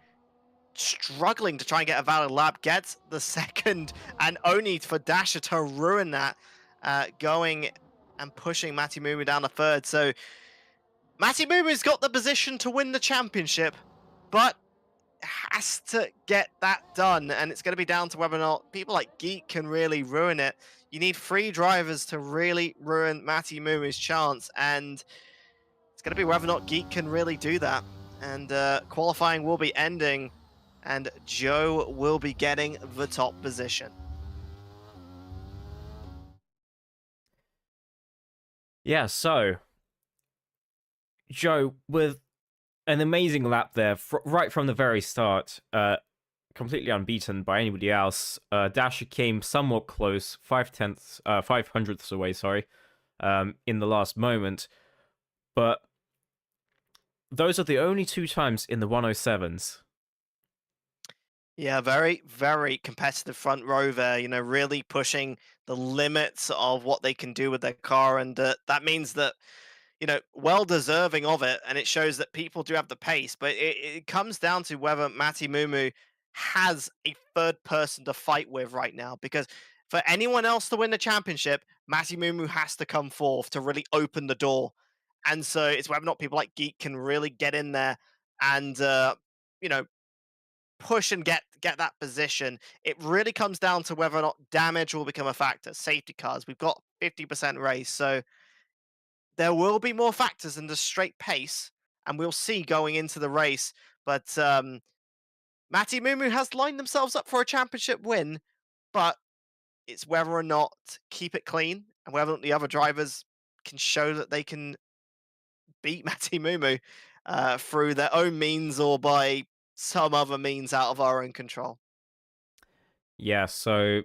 struggling to try and get a valid lap, gets the second, and only for Dasher to ruin that, going and pushing Matty Mumu down the third. So Matty Mumu's got the position to win the championship, but has to get that done, and it's going to be down to whether or not people like Geek can really ruin it. You need 3 drivers to really ruin Matty Mumu's chance, and it's going to be whether or not Geek can really do that. And qualifying will be ending, and Joe will be getting the top position. Yeah, so Joe, with an amazing lap there, right from the very start, completely unbeaten by anybody else. Dasher came somewhat close, 500ths away, sorry, in the last moment. But those are the only 2 times in the 107s. Yeah, very, very competitive front row there, really pushing the limits of what they can do with their car. And that means that, well deserving of it. And it shows that people do have the pace. But it comes down to whether Matty Mumu has a third person to fight with right now. Because for anyone else to win the championship, Matty Mumu has to come forth to really open the door. And so it's whether or not people like Geek can really get in there and, push and get that position. It really comes down to whether or not damage will become a factor. Safety cars, we've got 50% race, so there will be more factors than the straight pace, and we'll see going into the race. But Matty Mumu has lined themselves up for a championship win, but it's whether or not keep it clean and whether or not the other drivers can show that they can beat Matty Mumu through their own means or by some other means out of our own control. Yeah, so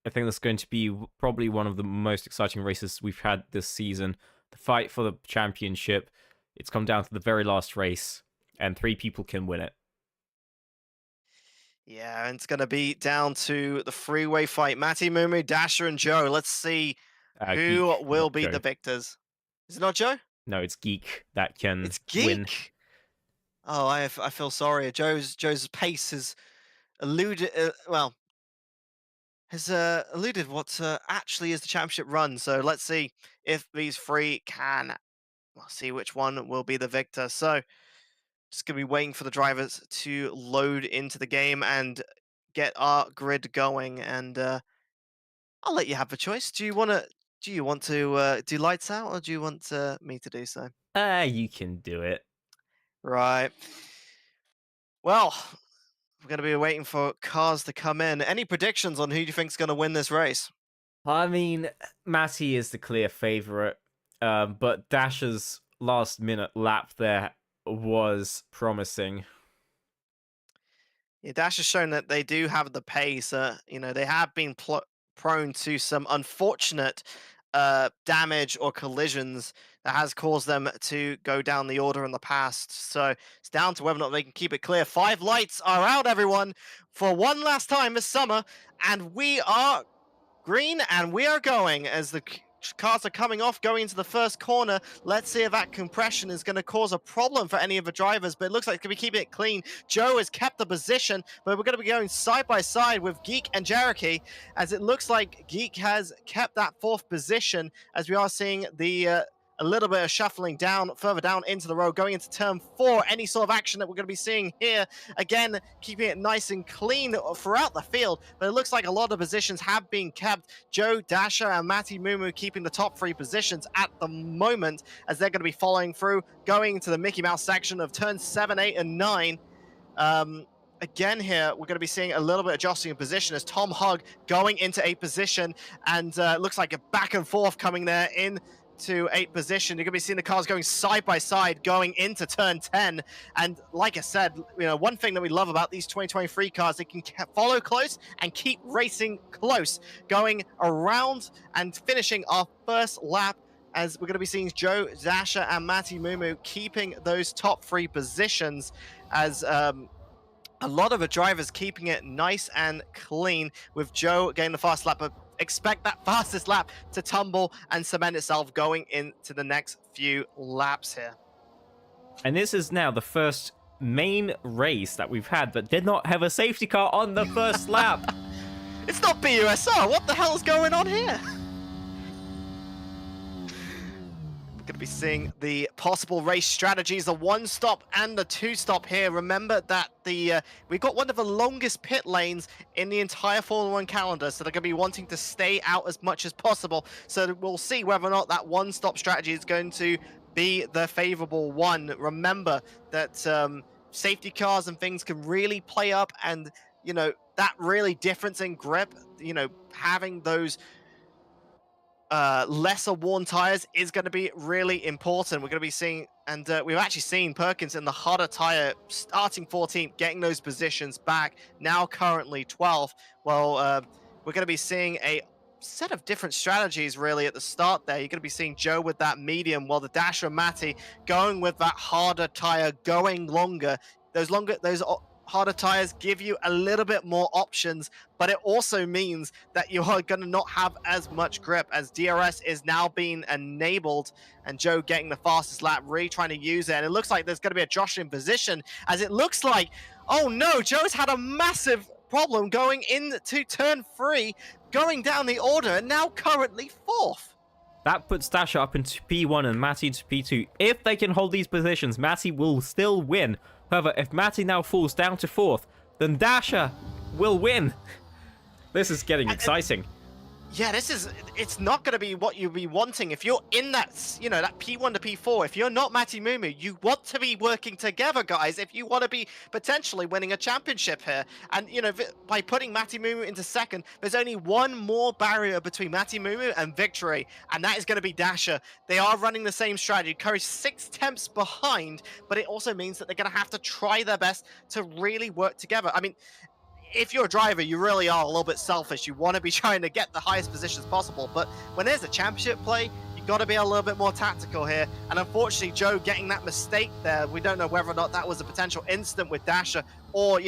I think that's going to be probably one of the most exciting races we've had this season. The fight for the championship. It's come down to the very last race, and 3 people can win it. Yeah, and it's going to be down to the freeway fight. Matty Mumu, Dasher, and Joe. Let's see who Geek, will not be Joe. the victors. Is it not Joe? No, it's Geek that can It's Geek. win. Oh, I feel sorry. Joe's pace has eluded. Has eluded what actually is the championship run. So let's see if these 3 can. We'll see which one will be the victor. So just gonna be waiting for the drivers to load into the game and get our grid going. And I'll let you have the choice. Do you want to do lights out, or do you want me to do so? You can do it. Right. Well, we're going to be waiting for cars to come in. Any predictions on who you think's going to win this race? I mean, Matty is the clear favourite, but Dasher's last-minute lap there was promising. Yeah, Dash has shown that they do have the pace. They have been prone to some unfortunate damage or collisions that has caused them to go down the order in the past. So it's down to whether or not they can keep it clear. 5 lights are out, everyone, for one last time this summer, and we are green, and we are going as the cars are coming off, going into the first corner. Let's see if that compression is going to cause a problem for any of the drivers, but it looks like it's going to be keeping it clean. Joe has kept the position, but we're going to be going side by side with Geek and Cherokee, as it looks like Geek has kept that 4th position, as we are seeing the a little bit of shuffling down, further down into the road, going into turn 4. Any sort of action that we're going to be seeing here, again, keeping it nice and clean throughout the field, but it looks like a lot of positions have been kept. Joe, Dasher, and Matty Mumu keeping the top 3 positions at the moment, as they're going to be following through, going to the Mickey Mouse section of turns 7, 8, and 9. Again here, we're going to be seeing a little bit adjusting in position as Tom Hug going into 8th position, and it looks like a back and forth coming there in to 8th position. You're going to be seeing the cars going side by side going into turn 10. And like I said, one thing that we love about these 2023 cars, they can follow close and keep racing close, going around and finishing our first lap, as we're going to be seeing Joe, Dasher, and Matty Mumu keeping those top 3 positions, as a lot of the drivers keeping it nice and clean, with Joe getting the fast lap. But expect that fastest lap to tumble and cement itself going into the next few laps here. And this is now the first main race that we've had that did not have a safety car on the first lap. It's not BUSR. What the hell is going on here? Going to be seeing the possible race strategies, the 1-stop and the 2-stop here. Remember that we've got one of the longest pit lanes in the entire Formula 1 calendar, so they're going to be wanting to stay out as much as possible. So we'll see whether or not that 1-stop strategy is going to be the favorable one. Remember that safety cars and things can really play up, and that really difference in grip, having those lesser worn tires is going to be really important. We're going to be seeing, and we've actually seen Perkins in the harder tire starting 14th, getting those positions back, now currently 12th. Well, we're going to be seeing a set of different strategies really at the start there. You're going to be seeing Joe with that medium, while the Dasher and Matty going with that harder tire, going longer. Those harder tires give you a little bit more options, but it also means that you are going to not have as much grip, as DRS is now being enabled, and Joe getting the fastest lap, really trying to use it. And it looks like there's going to be a jostling position, as it looks like, oh no, Joe's had a massive problem going into turn 3, going down the order, and now currently 4th. That puts Dasher up into P1 and Matty into P2. If they can hold these positions, Matty will still win. However, if Matty now falls down to 4th, then Dasher will win. This is getting exciting. Yeah, it's not going to be what you'd be wanting. If you're in that, that P1 to P4, if you're not Matty Mumu, you want to be working together, guys, if you want to be potentially winning a championship here. And, by putting Matty Mumu into second, there's only one more barrier between Matty Mumu and victory, and that is going to be Dasher. They are running the same strategy. Curry's 6 temps behind, but it also means that they're going to have to try their best to really work together. I mean, if you're a driver, you really are a little bit selfish. You want to be trying to get the highest positions possible. But when there's a championship play, you've got to be a little bit more tactical here. And unfortunately, Joe getting that mistake there, we don't know whether or not that was a potential incident with Dasher or,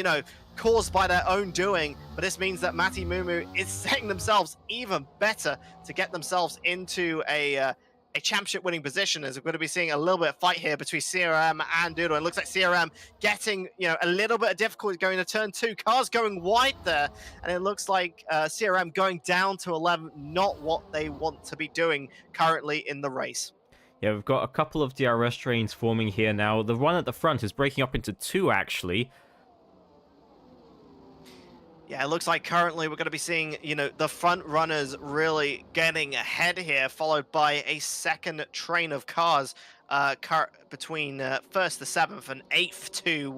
caused by their own doing. But this means that Matty Mumu is setting themselves even better to get themselves into a championship winning position, as we're going to be seeing a little bit of fight here between CRM and Doodle. And it looks like CRM getting a little bit of difficulty going to turn 2. Cars going wide there, and it looks like CRM going down to 11, not what they want to be doing currently in the race. Yeah, we've got a couple of DRS trains forming here now. The one at the front is breaking up into 2, actually. Yeah, it looks like currently we're going to be seeing, the front runners really getting ahead here, followed by a second train of cars between 1st to 7th and 8th to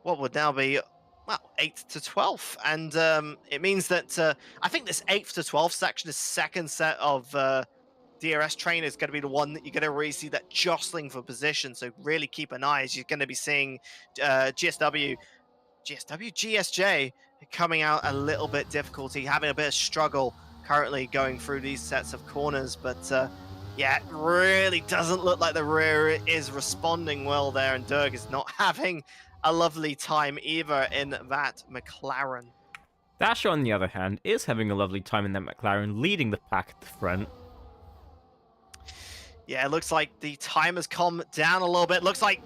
what would now be, well, 8th to 12th. And it means that I think this 8th to 12th section, this second set of DRS train is going to be the one that you're going to really see that jostling for position. So really keep an eye as you're going to be seeing GSJ coming out a little bit difficulty, having a bit of struggle currently going through these sets of corners. But yeah, it really doesn't look like the rear is responding well there, and Dirk is not having a lovely time either in that McLaren. Dasher, on the other hand, is having a lovely time in that McLaren, leading the pack at the front. Yeah, it looks like the time has calmed down a little bit. Looks like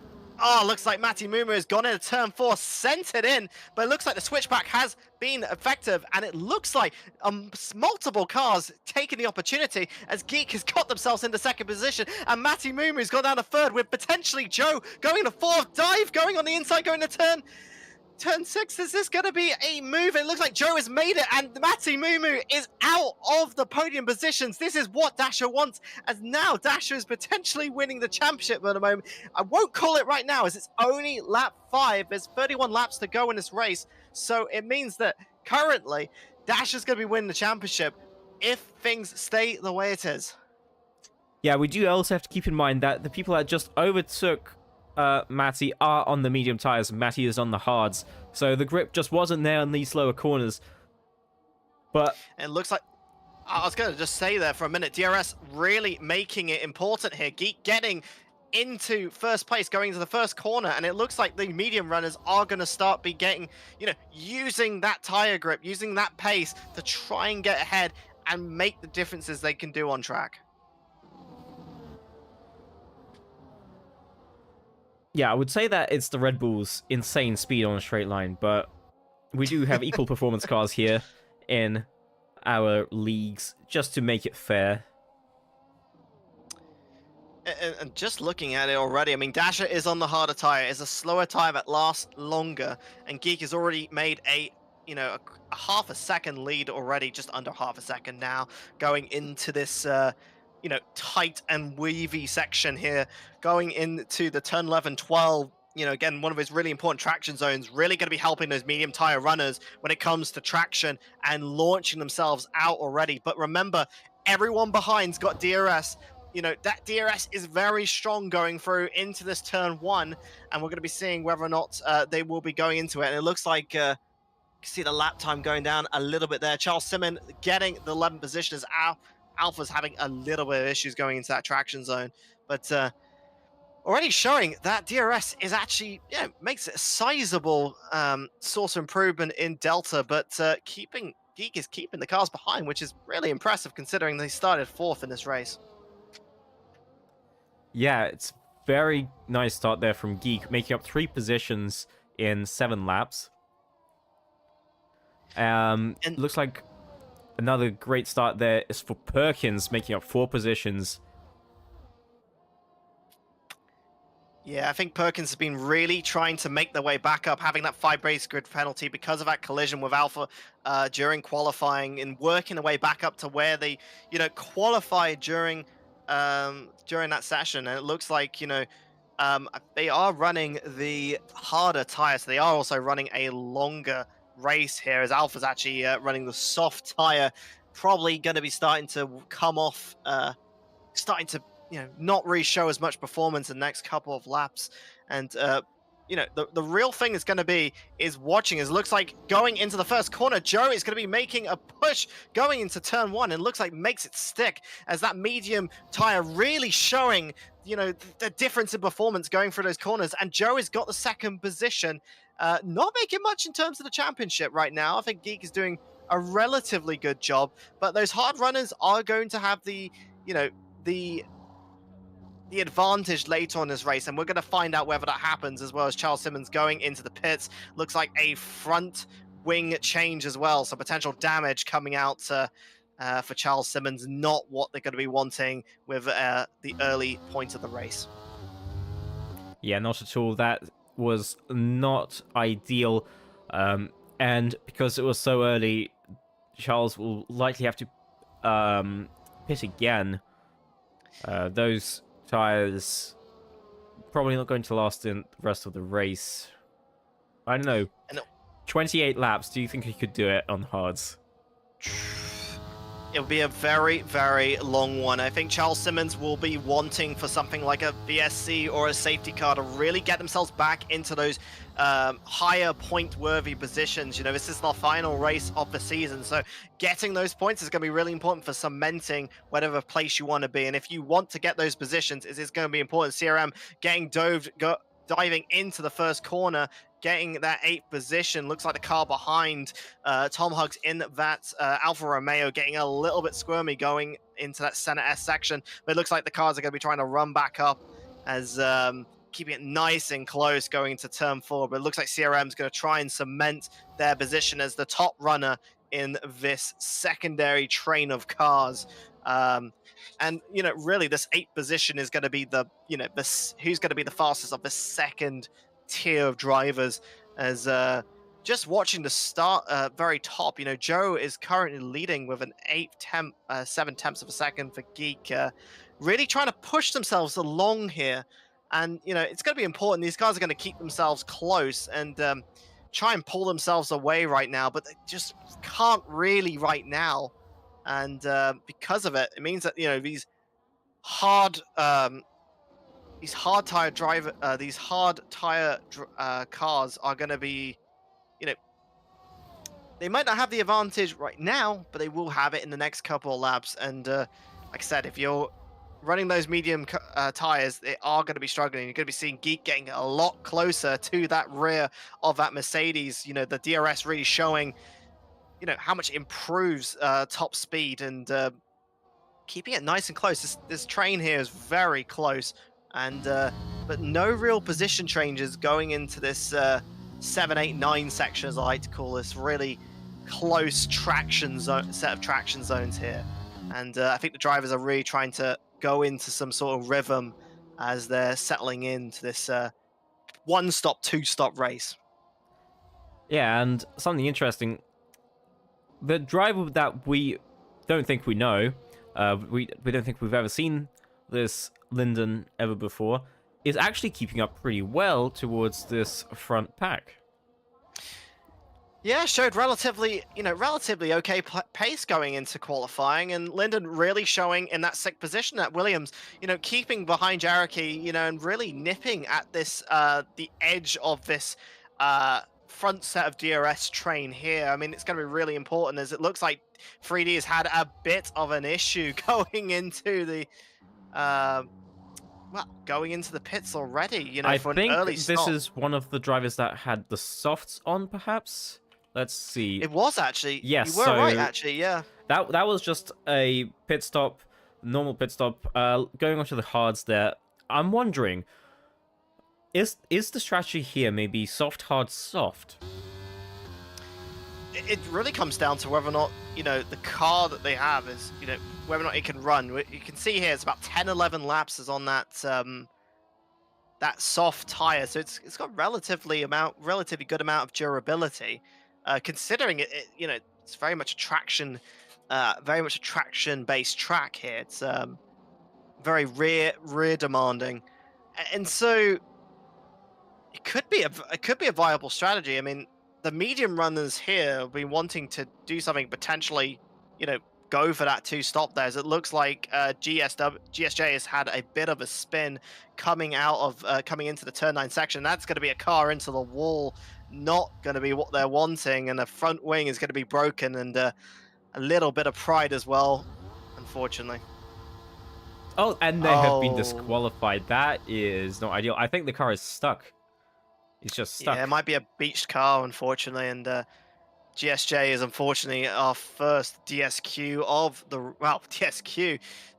Matty Mumu has gone into turn 4, sent it in, but it looks like the switchback has been effective, and it looks like multiple cars taking the opportunity as Geek has got themselves into second position, and Matty Mumu's gone down to third with potentially Joe going to fourth, dive going on the inside, going to turn 6. Is this going to be a move? It looks like Joe has made it, and Matty Mumu is out of the podium positions. This is what Dasher wants, as now Dasher is potentially winning the championship at the moment. I won't call it right now, as it's only lap 5. There's 31 laps to go in this race, so it means that currently Dasher's going to be winning the championship if things stay the way it is. Yeah, we do also have to keep in mind that the people that just overtook Matty are on the medium tires, and Matty is on the hards, so the grip just wasn't there on these lower corners. But it looks like, I was going to just say there for a minute, DRS really making it important here. Geek getting into first place, going into the first corner, and it looks like the medium runners are going to start be getting, using that tire grip, using that pace to try and get ahead and make the differences they can do on track. yeah, I would say that it's the Red Bull's insane speed on a straight line, but we do have equal performance cars here in our leagues, just to make it fair. And just looking at it already, I mean, Dasher is on the harder tire, is a slower tire that lasts longer, and Geek has already made a half a second lead already, just under half a second now, going into this tight and weavy section here, going into the turn 11, 12. Again, one of his really important traction zones, really going to be helping those medium tire runners when it comes to traction and launching themselves out already. But remember, everyone behind's got DRS. That DRS is very strong going through into this turn 1, and we're going to be seeing whether or not they will be going into it. And it looks like you see the lap time going down a little bit there. Charles Simon getting the 11th position as Alpha's having a little bit of issues going into that traction zone, but already showing that DRS is actually, makes it a sizable source of improvement in Delta, but Geek is keeping the cars behind, which is really impressive considering they started 4th in this race. Yeah, it's very nice start there from Geek, making up 3 positions in 7 laps. And looks like another great start there is for Perkins, making up 4 positions. Yeah, I think Perkins has been really trying to make their way back up, having that 5 race grid penalty because of that collision with Alpha during qualifying, and working their way back up to where they, qualified during that session. And it looks like, they are running the harder tires. They are also running a longer race here, as Alpha's actually running the soft tire, probably going to be starting to come off. Starting to not really show as much performance in the next couple of laps. And the real thing is going to be is watching, as looks like going into the first corner, Joe is going to be making a push going into turn 1, and looks like makes it stick, as that medium tire really showing the difference in performance going through those corners. And Joe has got the second position, not making much in terms of the championship right now. I think Geek is doing a relatively good job, but those hard runners are going to have the the advantage later on this race, and we're going to find out whether that happens, as well as Charles Simmons going into the pits. Looks like a front wing change as well, so potential damage coming out for Charles Simmons. Not what they're going to be wanting with the early point of the race. Yeah, not at all. That was not ideal, and because it was so early, Charles will likely have to pit again. Those tires probably not going to last in the rest of the race. I don't know. 28 laps. Do you think he could do it on hards? It'll be a very, very long one. I think Charles Simmons will be wanting for something like a BSC or a safety car to really get themselves back into those higher point-worthy positions. This is the final race of the season, so getting those points is going to be really important for cementing whatever place you want to be. And if you want to get those positions, it is going to be important. CRM getting diving into the first corner, getting that 8th position. Looks like the car behind Tom Hugs in that Alfa Romeo getting a little bit squirmy going into that center S section, but it looks like the cars are going to be trying to run back up, as keeping it nice and close going into turn 4. But it looks like CRM is going to try and cement their position as the top runner in this secondary train of cars. And really, this 8th position is going to be who's going to be the fastest of the second tier of drivers. As just watching the start very top, Joe is currently leading with an 7 tenths of a second for Geek, really trying to push themselves along here. And it's going to be important. These guys are going to keep themselves close and try and pull themselves away right now, but they just can't really right now. And because of it, it means that these hard tire cars are going to be, they might not have the advantage right now, but they will have it in the next couple of laps. And like I said, if you're running those medium tires, they are going to be struggling. You're going to be seeing Geek getting a lot closer to that rear of that Mercedes. The DRS really showing how much it improves top speed, and keeping it nice and close. This train here is very close, and but no real position changes going into this 7, 8, 9 section, as I like to call this. Really close traction zone, set of traction zones here, and I think the drivers are really trying to go into some sort of rhythm as they're settling into this 1-stop, 2-stop race. Yeah, and something interesting. The driver that we don't think we know, we don't think we've ever seen this Linden ever before, is actually keeping up pretty well towards this front pack. Yeah, showed relatively okay pace going into qualifying, and Linden really showing in that 6th position at Williams, keeping behind Jericho, and really nipping at this, the edge of this, front set of DRS train here. I mean, it's going to be really important, as it looks like 3D has had a bit of an issue going into the, going into the pits already, I for think an early this stop. is one of the drivers that had the softs on, perhaps? Let's see. It was actually. Yes, you were so right, actually, yeah. That was just a pit stop, normal pit stop, going onto the hards there. I'm wondering, is the strategy here maybe soft, hard, soft? It really comes down to whether or not, the car that they have is, whether or not it can run. You can see here it's about 10, 11 laps is on that that soft tire, so it's got relatively good amount of durability, considering it's very much a traction based track here. It's very rear demanding, and so it could be a viable strategy. I mean, the medium runners here have been wanting to do something potentially, go for that two stop there. As it looks like GSJ has had a bit of a spin coming into the turn 9 section. That's going to be a car into the wall, not going to be what they're wanting, and the front wing is going to be broken, and a little bit of pride as well, unfortunately. Oh, and they have been Oh, disqualified. That is not ideal. I think the car is stuck. It's just stuck. yeah, it might be a beached car, unfortunately, and GSJ is unfortunately our first DSQ of the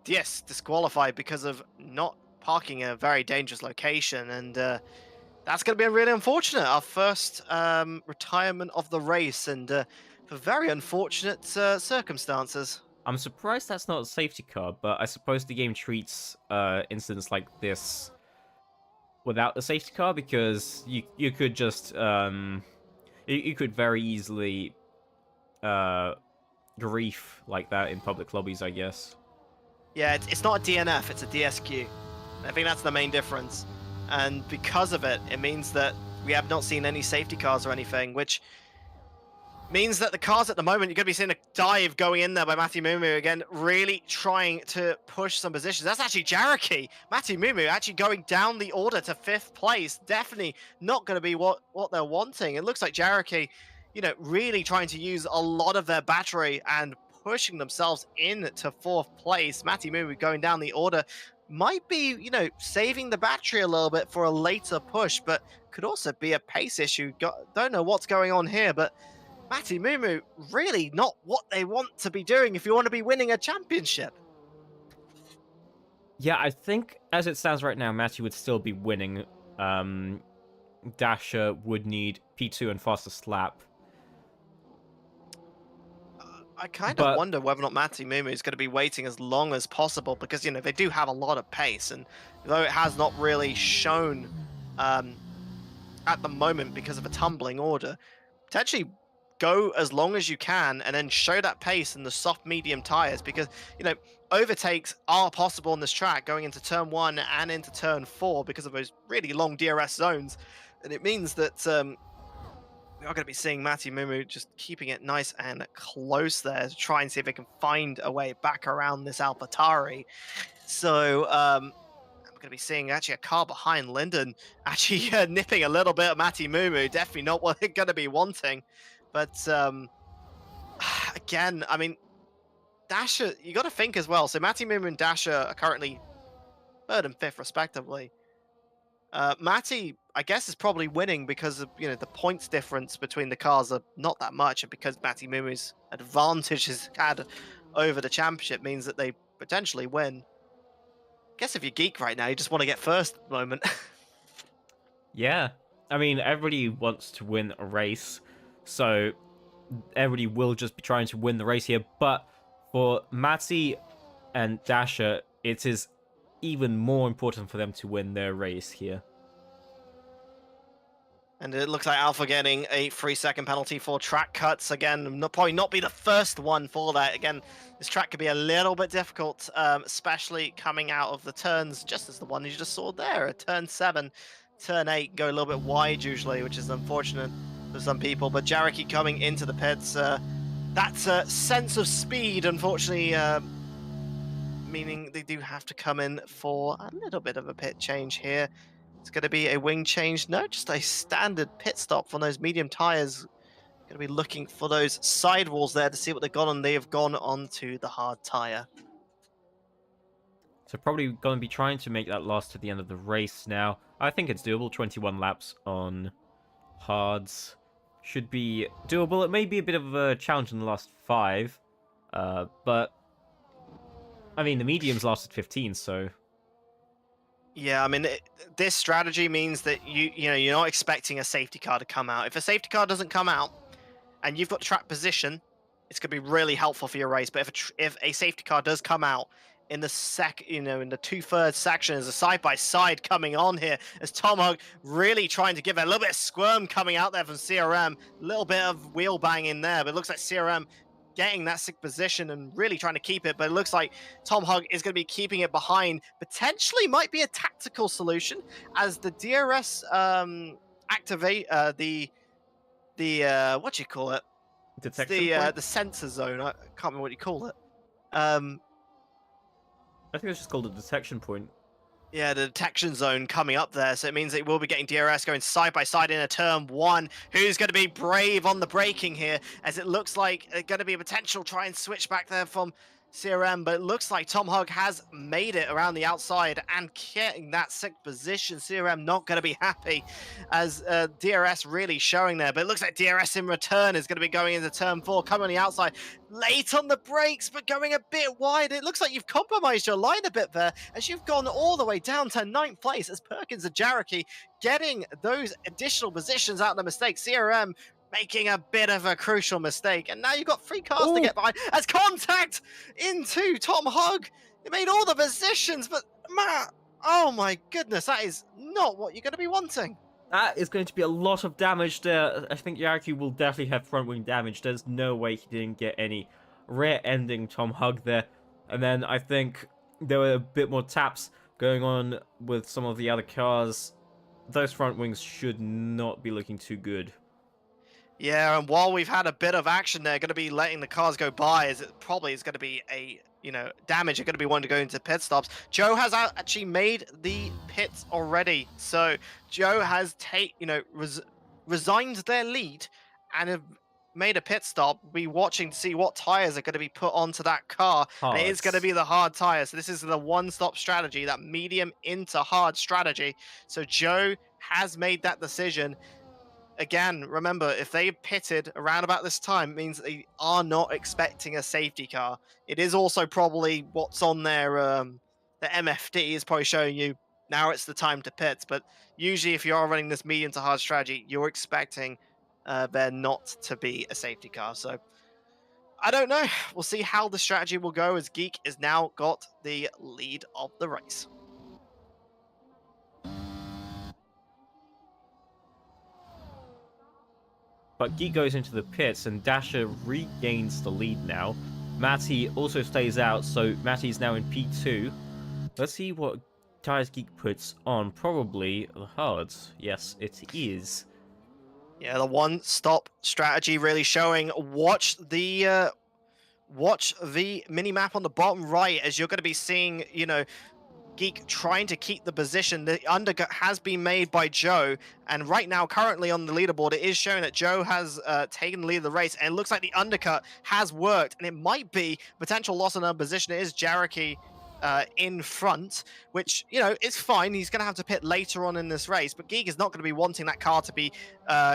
DS disqualified because of not parking in a very dangerous location, and that's going to be really unfortunate. Our first retirement of the race, and for very unfortunate circumstances. I'm surprised that's not a safety car, but I suppose the game treats incidents like this without the safety car, because you could just you could very easily grief like that in public lobbies, I guess. Yeah, it's not a DNF, it's a DSQ. I think that's the main difference. And because of it, it means that we have not seen any safety cars or anything, which means that the cars at the moment, you're going to be seeing a dive going in there by Mati Mumu again, really trying to push some positions. That's actually Jaraki. Mati Mumu actually going down the order to 5th place. Definitely not going to be what they're wanting. It looks like Jaraki, really trying to use a lot of their battery and pushing themselves into 4th place. Mati Mumu going down the order might be, saving the battery a little bit for a later push, but could also be a pace issue. Don't know what's going on here, but Mati Mumu, really not what they want to be doing if you want to be winning a championship. Yeah, I think as it stands right now, Matty would still be winning. Dasher would need P2 and fastest lap. I kind of wonder whether or not Mati Mumu is going to be waiting as long as possible, because, they do have a lot of pace, and though it has not really shown at the moment because of a tumbling order, potentially go as long as you can and then show that pace in the soft medium tires, because overtakes are possible on this track going into turn 1 and into turn 4 because of those really long DRS zones, and it means that we are going to be seeing Mati Mumu just keeping it nice and close there to try and see if they can find a way back around this AlphaTauri. So I'm going to be seeing actually a car behind Linden actually nipping a little bit of Mati Mumu. Definitely not what they're going to be wanting. But again, I mean, Dasher, you got to think as well. So Mati Mumu and Dasher are currently 3rd and 5th respectively. Mati, I guess, is probably winning because of the points difference between the cars are not that much, and because Mati Mumu's advantage has had over the championship means that they potentially win. I guess if you're geek right now, you just want to get first at the moment. Yeah, I mean, everybody wants to win a race, so everybody will just be trying to win the race here. But for Matty and Dasher, it is even more important for them to win their race here. And it looks like Alpha getting a 3-second penalty for track cuts. Again, probably not be the first one for that. Again, this track could be a little bit difficult, especially coming out of the turns, just as the one you just saw there. At turn 7, turn 8 go a little bit wide usually, which is unfortunate for some people. But Jaraki coming into the pits, that's a sense of speed, unfortunately, meaning they do have to come in for a little bit of a pit change here. It's going to be a wing change. No, just a standard pit stop from those medium tires. Going to be looking for those sidewalls there to see what they've got on. They have gone onto the hard tire. So probably going to be trying to make that last to the end of the race now. I think it's doable. 21 laps on hards should be doable. It may be a bit of a challenge in the last 5, but I mean, the mediums lasted 15, so... Yeah, I mean, this strategy means that you're not expecting a safety car to come out. If a safety car doesn't come out and you've got track position, it's going to be really helpful for your race. But if a safety car does come out in the in the 2/3 section as a side-by-side coming on here as Tomahawk really trying to give it a little bit of squirm coming out there from CRM. A little bit of wheel banging there, but it looks like CRM getting that sick position and really trying to keep it, but it looks like Tomahawk is going to be keeping it behind. Potentially might be a tactical solution as the DRS activate the what do you call it? It's Detection point? the sensor zone. I can't remember what you call it. I think it's just called a detection point. Yeah, the detection zone coming up there, so it means they will be getting DRS going side by side in a turn one. Who's going to be brave on the braking here, as it looks like it's going to be a potential try and switch back there from CRM, but it looks like Tomahawk has made it around the outside and getting that sick position. CRM not going to be happy as DRS really showing there, but it looks like DRS in return is going to be going into turn four, coming on the outside, late on the brakes, but going a bit wide. It looks like you've compromised your line a bit there as you've gone all the way down to 9th place as Perkins and Jareki getting those additional positions out of the mistake. CRM making a bit of a crucial mistake, and now you've got 3 cars to get by as contact into Tomahawk. It made all the positions, but man, oh my goodness, that is not what you're going to be wanting. That is going to be a lot of damage there. I think Yaraki will definitely have front wing damage. There's no way he didn't get any rare ending Tomahawk there. And then I think there were a bit more taps going on with some of the other cars. Those front wings should not be looking too good. Yeah, and while we've had a bit of action there, going to be letting the cars go by, as it probably is going to be a, damage. Are going to be wanting to go into pit stops. Joe has actually made the pits already. So Joe has resigned their lead and have made a pit stop. We'll be watching to see what tires are going to be put onto that car. And it is going to be the hard tires. So this is the one-stop strategy, that medium into hard strategy. So Joe has made that decision. Again, remember, if they pitted around about this time, it means they are not expecting a safety car. It is also probably what's on their the MFD is probably showing you now it's the time to pit. But usually, if you are running this medium to hard strategy, you're expecting there not to be a safety car. So I don't know. We'll see how the strategy will go as Geek has now got the lead of the race. But Geek goes into the pits and Dasher regains the lead now. Matty also stays out, so Matty's now in P2. Let's see what tires Geek puts on. Probably the hards. Yes, it is. Yeah, the one-stop strategy really showing. Watch the mini-map on the bottom right as you're going to be seeing, Geek trying to keep the position. The undercut has been made by Joe, and right now, currently on the leaderboard, it is showing that Joe has taken the lead of the race, and it looks like the undercut has worked, and it might be potential loss in our position. It is Jareki in front, which, is fine. He's going to have to pit later on in this race, but Geek is not going to be wanting that car to be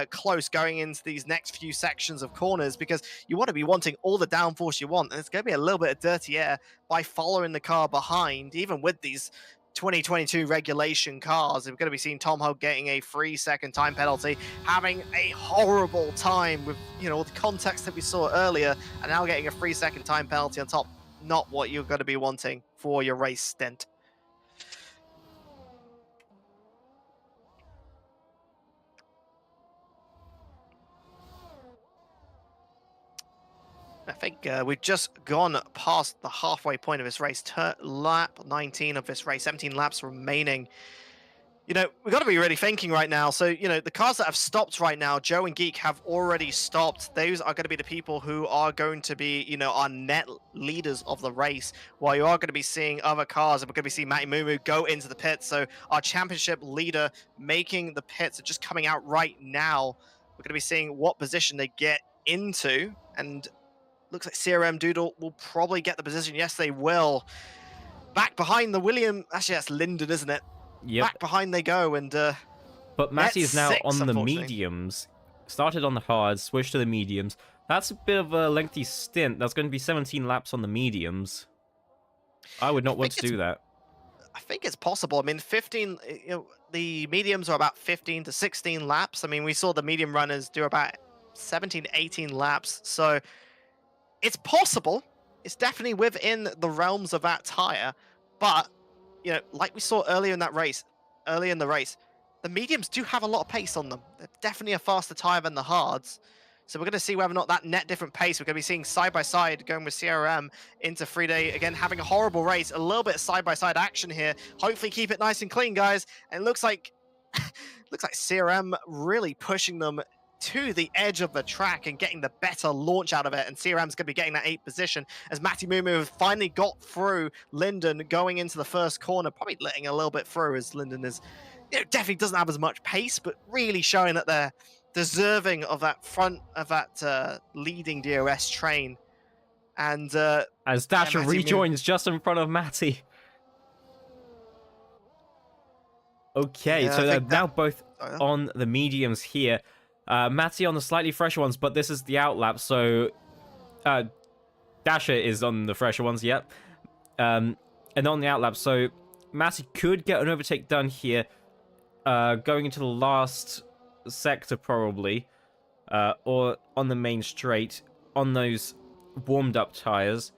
close going into these next few sections of corners, because you want to be wanting all the downforce you want, and it's going to be a little bit of dirty air by following the car behind. Even with these 2022 regulation cars, we're going to be seeing Tomahawk getting a 3-second time penalty, having a horrible time with, all the context that we saw earlier, and now getting a 3-second time penalty on top. Not what you're going to be wanting for your race stint. I think we've just gone past the halfway point of this race. Lap 19 of this race, 17 laps remaining. We've got to be really thinking right now. So, the cars that have stopped right now, Joe and Geek have already stopped. Those are going to be the people who are going to be, our net leaders of the race. While you are going to be seeing other cars, and we're going to be seeing Matty Mumu go into the pits. So our championship leader making the pits are just coming out right now. We're going to be seeing what position they get into. And looks like CRM Doodle will probably get the position. Yes, they will. Back behind the William. Actually, that's Linden, isn't it? Yep. Back behind they go, and but Matty is now on the mediums. Started on the hards, switched to the mediums. That's a bit of a lengthy stint. That's going to be 17 laps on the mediums. I would not want to do that. I think it's possible. I mean, 15. The mediums are about 15 to 16 laps. I mean, we saw the medium runners do about 17 to 18 laps, so it's possible. it's definitely within the realms of that tire. But, you know, like we saw earlier in the race, the mediums do have a lot of pace on them. They're definitely a faster tire than the hards. So we're going to see whether or not that net different pace. We're going to be seeing side by side going with CRM into Friday. Again, having a horrible race, a little bit of side by side action here. Hopefully keep it nice and clean, guys. And it looks like CRM really pushing them to the edge of the track and getting the better launch out of it. And CRM's going to be getting that 8th position as Matty Mumu finally got through Linden going into the first corner, probably letting a little bit through as Linden is, you know, definitely doesn't have as much pace, but really showing that they're deserving of that front of that leading DRS train. And as Dasher Matty rejoins just in front of Matty. Okay, Yeah, so I they're think now both Oh, on the mediums here. Matty on the slightly fresher ones, but this is the outlap, so Dasher is on the fresher ones, yep. And on the outlap, so Matty could get an overtake done here, going into the last sector probably, or on the main straight, on those warmed up tires.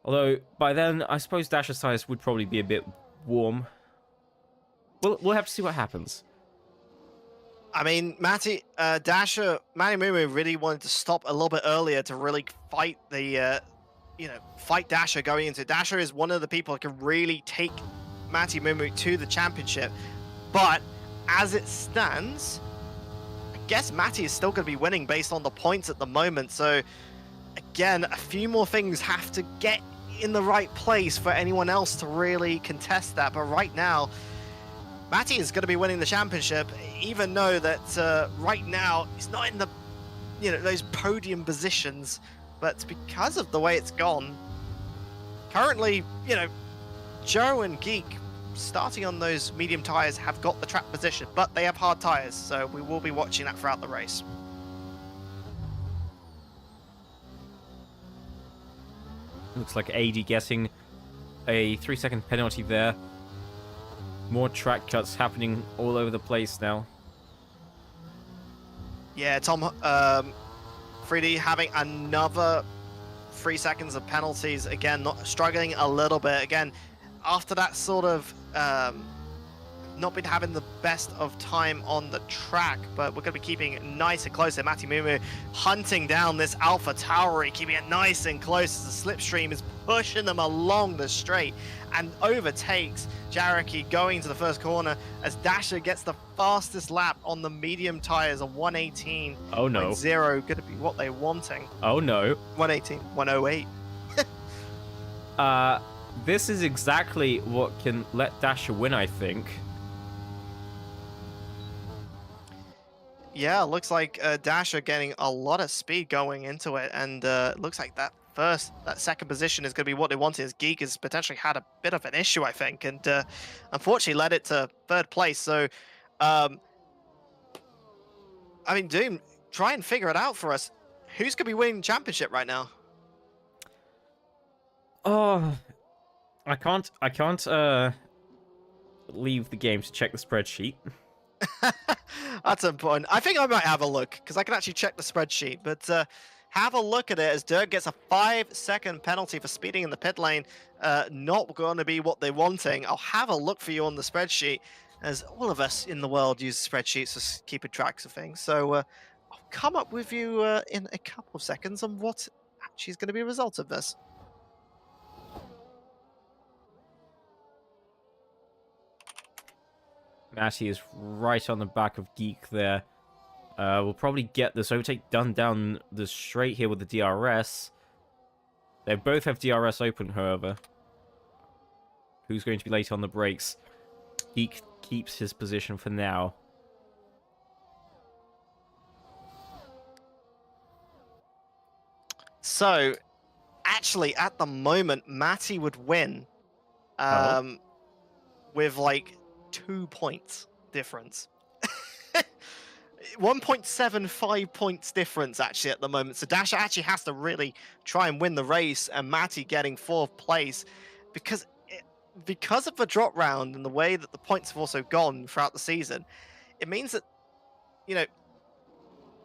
Although, by then, I suppose Dasher's tires would probably be a bit warm. We'll have to see what happens. I mean, Matty Mumu really wanted to stop a little bit earlier to really fight the, fight Dasher going into. Dasher is one of the people that can really take Matty Mumu to the championship. But as it stands, I guess Matty is still going to be winning based on the points at the moment. So again, a few more things have to get in the right place for anyone else to really contest that. But right now, Matty is going to be winning the championship, even though that right now he's not in the, those podium positions. But because of the way it's gone, currently, Joe and Geek, starting on those medium tires, have got the track position, but they have hard tires, so we will be watching that throughout the race. Looks like AD getting a 3-second penalty there. More track cuts happening all over the place now. Yeah, Tom, 3D having another 3 seconds of penalties. Again, not struggling a little bit. Again, after that sort of not been having the best of time on the track, but we're going to be keeping it nice and close. Matty Mumu hunting down this Alpha Tauri, keeping it nice and close as the slipstream is pushing them along the straight and overtakes Jareki going to the first corner as Dasher gets the fastest lap on the medium tires of 118. Oh no. 0 going to be what they're wanting. Oh no. 118, 108. This is exactly what can let Dasher win, I think. Yeah, looks like Dasher getting a lot of speed going into it, and looks like that second position is going to be what they wanted, as Geek has potentially had a bit of an issue, I think, and unfortunately led it to third place. So, I mean, Doom, try and figure it out for us. Who's going to be winning the championship right now? Oh, I can't leave the game to check the spreadsheet. That's important. I think I might have a look, because I can actually check the spreadsheet, but have a look at it as Dirk gets a 5-second penalty for speeding in the pit lane. Not going to be what they're wanting. I'll have a look for you on the spreadsheet, as all of us in the world use spreadsheets for keeping tracks of things. So I'll come up with you in a couple of seconds on what actually is going to be a result of this. Matty is right on the back of Geek there. We'll probably get this overtake done down the straight here with the DRS. They both have DRS open, however. Who's going to be late on the brakes? Geek keeps his position for now. So, actually, at the moment, Matty would win with like 2 points difference. 1.75 points difference actually at the moment. So Dasher actually has to really try and win the race, and Matty getting 4th place because of the drop round and the way that the points have also gone throughout the season. It means that,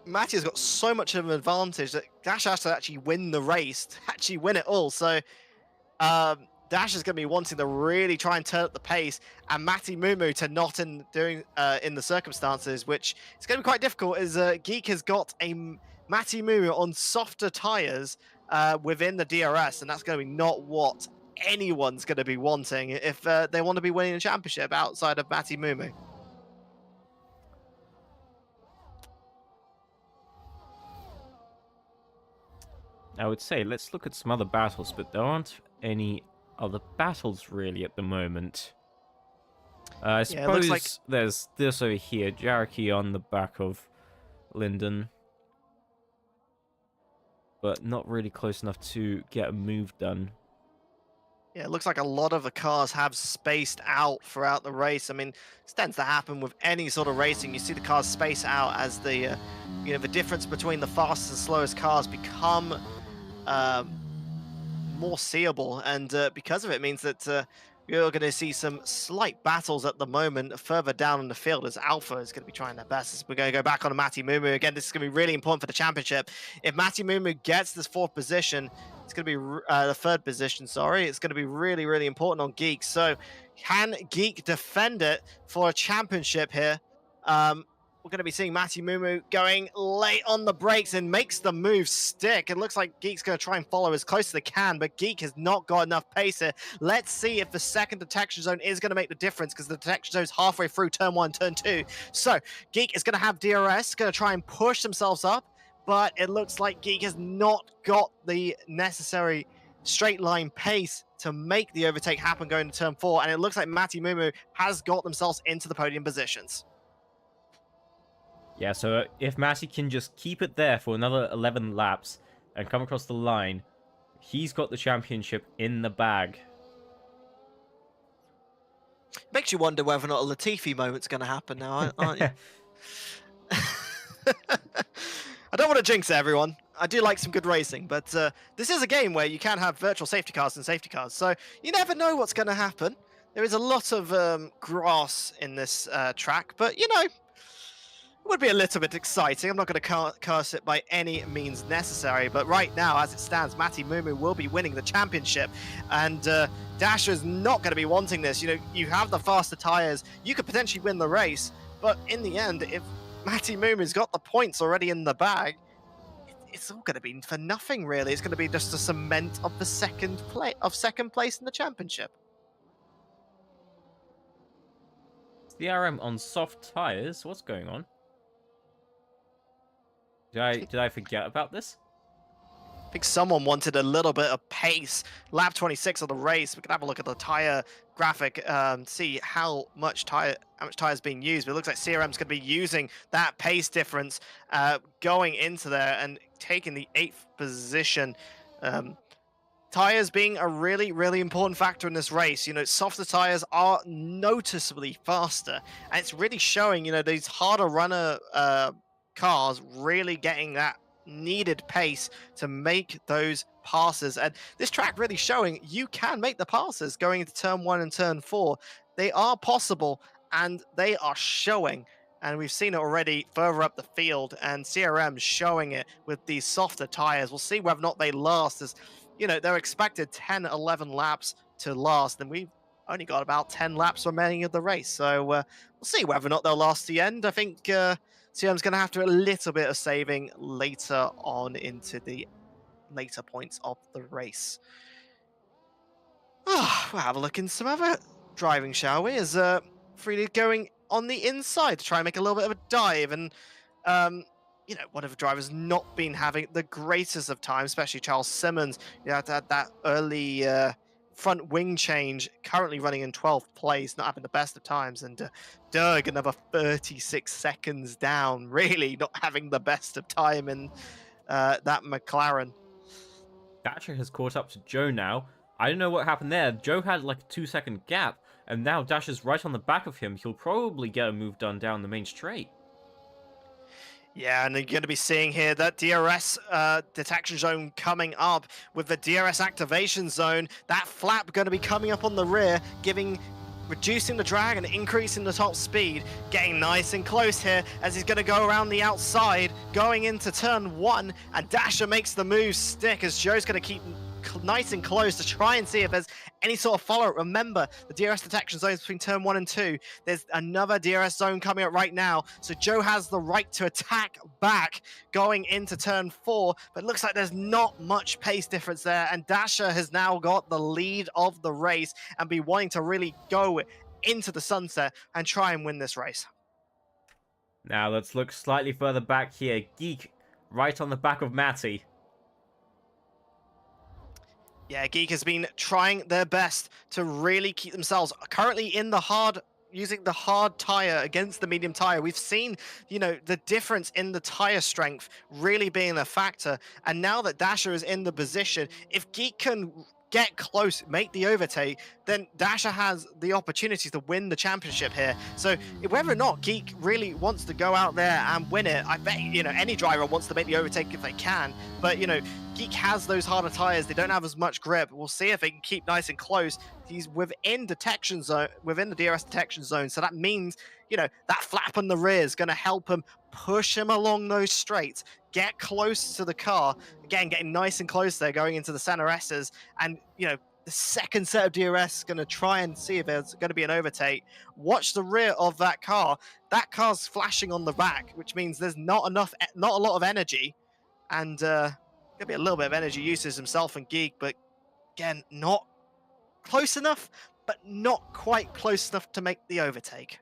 Matty has got so much of an advantage that Dash has to actually win the race, to actually win it all. So Dash is going to be wanting to really try and turn up the pace, and Matty Mumu to not in the circumstances, which is going to be quite difficult. As Geek has got a Matty Mumu on softer tires within the DRS, and that's going to be not what anyone's going to be wanting if they want to be winning a championship outside of Matty Mumu. I would say let's look at some other battles, but there aren't any other battles really at the moment. I suppose like... there's this over here, Jaraki on the back of Linden, but not really close enough to get a move done. Yeah, it looks like a lot of the cars have spaced out throughout the race. I mean, this tends to happen with any sort of racing. You see the cars space out as the, the difference between the fastest and slowest cars become more seeable, and because of it means that you're going to see some slight battles at the moment further down in the field as Alpha is going to be trying their best. We're going to go back on to Matty Mumu. Again, this is going to be really important for the championship. If Matty Mumu gets this fourth position, it's going to be the third position, sorry. It's going to be really, really important on Geek. So can Geek defend it for a championship here? We're going to be seeing Matty Mumu going late on the brakes and makes the move stick. It looks like Geek's going to try and follow as close as they can, but Geek has not got enough pace here. Let's see if the second detection zone is going to make the difference, because the detection zone is halfway through turn 1, turn 2. So Geek is going to have DRS, going to try and push themselves up, but it looks like Geek has not got the necessary straight line pace to make the overtake happen going to turn 4, and it looks like Matty Mumu has got themselves into the podium positions. Yeah, so if Matty can just keep it there for another 11 laps and come across the line, he's got the championship in the bag. Makes you wonder whether or not a Latifi moment's going to happen now, aren't you? I don't want to jinx it, everyone. I do like some good racing, but this is a game where you can have virtual safety cars and safety cars, so you never know what's going to happen. There is a lot of grass in this track, but, it would be a little bit exciting. I'm not going to curse it by any means necessary, but right now, as it stands, Matty Mumu will be winning the championship, and Dasher is not going to be wanting this. You have the faster tires, you could potentially win the race, but in the end, if Matty Mumu's got the points already in the bag, it's all going to be for nothing, really. It's going to be just a cement of the second place in the championship. The RM on soft tires. What's going on? Did I forget about this? I think someone wanted a little bit of pace. Lap 26 of the race. We can have a look at the tire graphic, see how much tire is being used. But it looks like CRM's going to be using that pace difference going into there and taking the 8th position. Tires being a really, really important factor in this race. Softer tires are noticeably faster, and it's really showing. These harder runner cars really getting that needed pace to make those passes, and this track really showing you can make the passes going into turn 1 and turn 4. They are possible, and they are showing, and we've seen it already further up the field, and CRM showing it with these softer tires. We'll see whether or not they last, as they're expected 10-11 laps to last, and we've only got about 10 laps remaining of the race, so we'll see whether or not they'll last the end. I think CM's going to have to do a little bit of saving later on into the later points of the race. We'll have a look in some other driving, shall we? As Frida going on the inside to try and make a little bit of a dive, and one of the drivers not been having the greatest of times, especially Charles Simmons. Had that early front wing change, currently running in 12th place, not having the best of times, and Doug another 36 seconds down, really not having the best of time in that McLaren. Thatcher has caught up to Joe now. I don't know what happened there. Joe had like a 2-second gap, and now Dasher's right on the back of him. He'll probably get a move done down the main straight. Yeah, and you're going to be seeing here that DRS detection zone coming up with the DRS activation zone. That flap going to be coming up on the rear, giving reducing the drag and increasing the top speed, getting nice and close here as he's going to go around the outside, going into turn 1, and Dasher makes the move stick as Joe's going to keep nice and close to try and see if there's any sort of follow-up. Remember, the DRS detection zones between turn 1 and 2. There's another DRS zone coming up right now, so Joe has the right to attack back going into turn 4, but it looks like there's not much pace difference there, and Dasher has now got the lead of the race and be wanting to really go into the sunset and try and win this race. Now let's look slightly further back here. Geek right on the back of Matty. Yeah, Geek has been trying their best to really keep themselves currently in the hard, using the hard tire against the medium tire. We've seen, you know, the difference in the tire strength really being a factor. And now that Dasher is in the position, if Geek can get close, make the overtake, then Dasher has the opportunity to win the championship here. So whether or not Geek really wants to go out there and win it, I bet, you know, any driver wants to make the overtake if they can. But, you know, Geek has those harder tires. They don't have as much grip. We'll see if they can keep nice and close. He's within detection zone, within the DRS detection zone. So that means, you know, that flap on the rear is going to help him push him along those straights, get close to the car. Again, getting nice and close there, going into the center S's. And, you know, the second set of DRS is going to try and see if there's going to be an overtake. Watch the rear of that car. That car's flashing on the back, which means there's not a lot of energy. And, going to be a little bit of energy usage himself and Geek, but again, not close enough, but not quite close enough to make the overtake.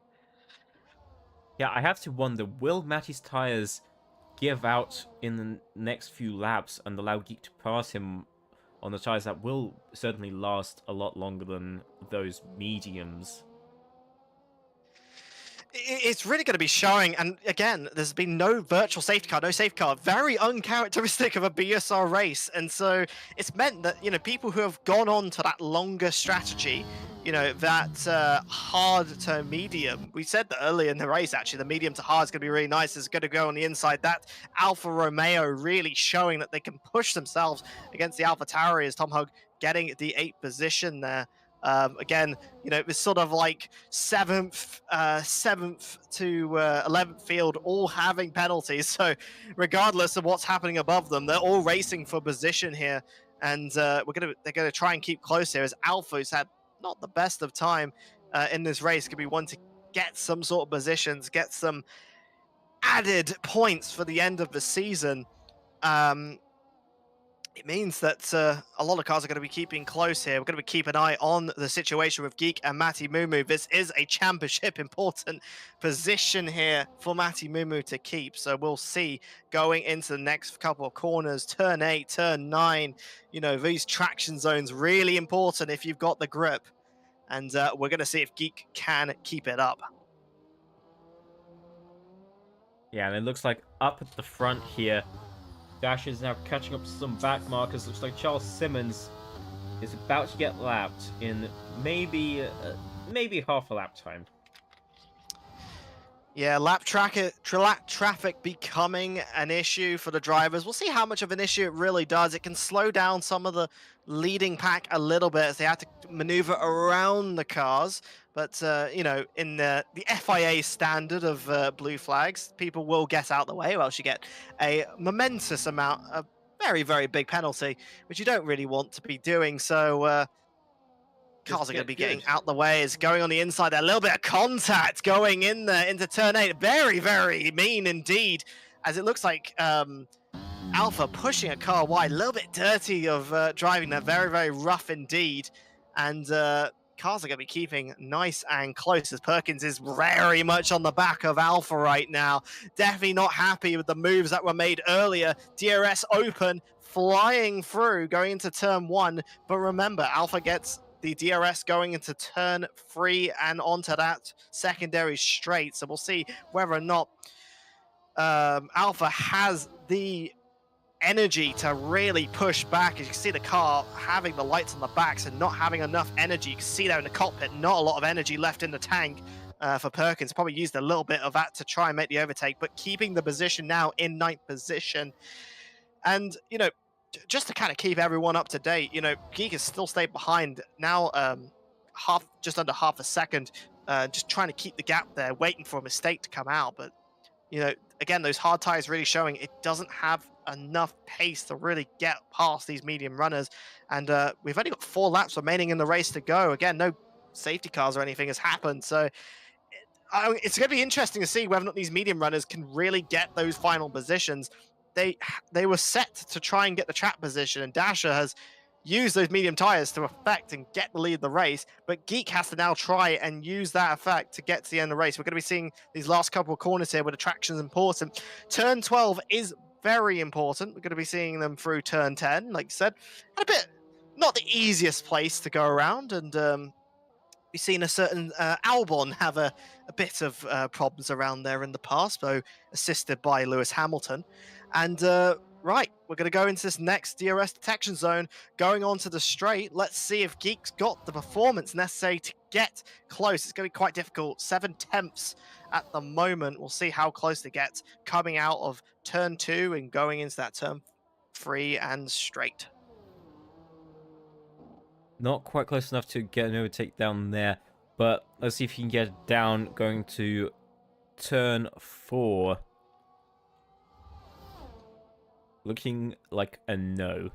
Yeah, I have to wonder, will Matty's tires give out in the next few laps and allow Geek to pass him on the tires that will certainly last a lot longer than those mediums? It's really going to be showing, and again, there's been no virtual safety car, no safety car, very uncharacteristic of a BUSR race, and so it's meant that, you know, people who have gone on to that longer strategy, you know, that hard to medium, we said that earlier in the race, actually, the medium to hard is going to be really nice, it's going to go on the inside. That Alfa Romeo really showing that they can push themselves against the Alpha Tauri as Tom Hug getting the 8th position there. Again, you know, it was sort of like 7th to 11th field, all having penalties. So regardless of what's happening above them, they're all racing for position here. And they're gonna try and keep close here as Alpha, who's had not the best of time in this race, could be one to get some sort of positions, get some added points for the end of the season. It means that a lot of cars are going to be keeping close here. We're going to keep an eye on the situation with Geek and Matty Mumu. This is a championship important position here for Matty Mumu to keep. So we'll see going into the next couple of corners, turn 8, turn 9. You know, these traction zones really important if you've got the grip. And we're going to see if Geek can keep it up. Yeah, and it looks like up at the front here, Dash is now catching up to some back markers. Looks like Charles Simmons is about to get lapped in maybe half a lap time. Yeah, lap traffic becoming an issue for the drivers. We'll see how much of an issue it really does. It can slow down some of the leading pack a little bit as they have to maneuver around the cars. But, you know, in the FIA standard of blue flags, people will get out the way, or else you get a momentous amount, a very, very big penalty, which you don't really want to be doing. So cars are going to be getting out the way. It's going on the inside there. A little bit of contact going in there into turn 8. Very, very mean indeed, as it looks like Alpha pushing a car wide. A little bit dirty of driving there. Very, very rough indeed. And cars are going to be keeping nice and close as Perkins is very much on the back of Alpha right now. Definitely not happy with the moves that were made earlier. DRS open, flying through, going into turn 1. But remember, Alpha gets the DRS going into turn 3 and onto that secondary straight. So we'll see whether or not Alpha has the energy to really push back. As you can see the car having the lights on the backs and not having enough energy. You can see there in the cockpit, not a lot of energy left in the tank for Perkins. Probably used a little bit of that to try and make the overtake, but keeping the position now in 9th position. And, you know, just to kind of keep everyone up to date, you know, Geek has still stayed behind. Now just under half a second, just trying to keep the gap there, waiting for a mistake to come out. But again, those hard tires really showing it doesn't have enough pace to really get past these medium runners. And we've only got 4 laps remaining in the race to go. Again, no safety cars or anything has happened. So it's going to be interesting to see whether or not these medium runners can really get those final positions. They were set to try and get the track position, and Dasher has used those medium tires to affect and get the lead of the race, but Geek has to now try and use that effect to get to the end of the race. We're going to be seeing these last couple of corners here where the traction is important. Turn 12 is very important. We're going to be seeing them through turn 10, like you said. And a bit, not the easiest place to go around, and we've seen a certain Albon have a bit of problems around there in the past, though assisted by Lewis Hamilton. And right, we're going to go into this next DRS detection zone, going on to the straight. Let's see if Geek's got the performance necessary to get close. It's going to be quite difficult. 7/10 at the moment. We'll see how close they get coming out of turn 2 and going into that turn 3 and straight. Not quite close enough to get an overtake down there, but let's see if he can get it down going to turn 4. Looking like a no.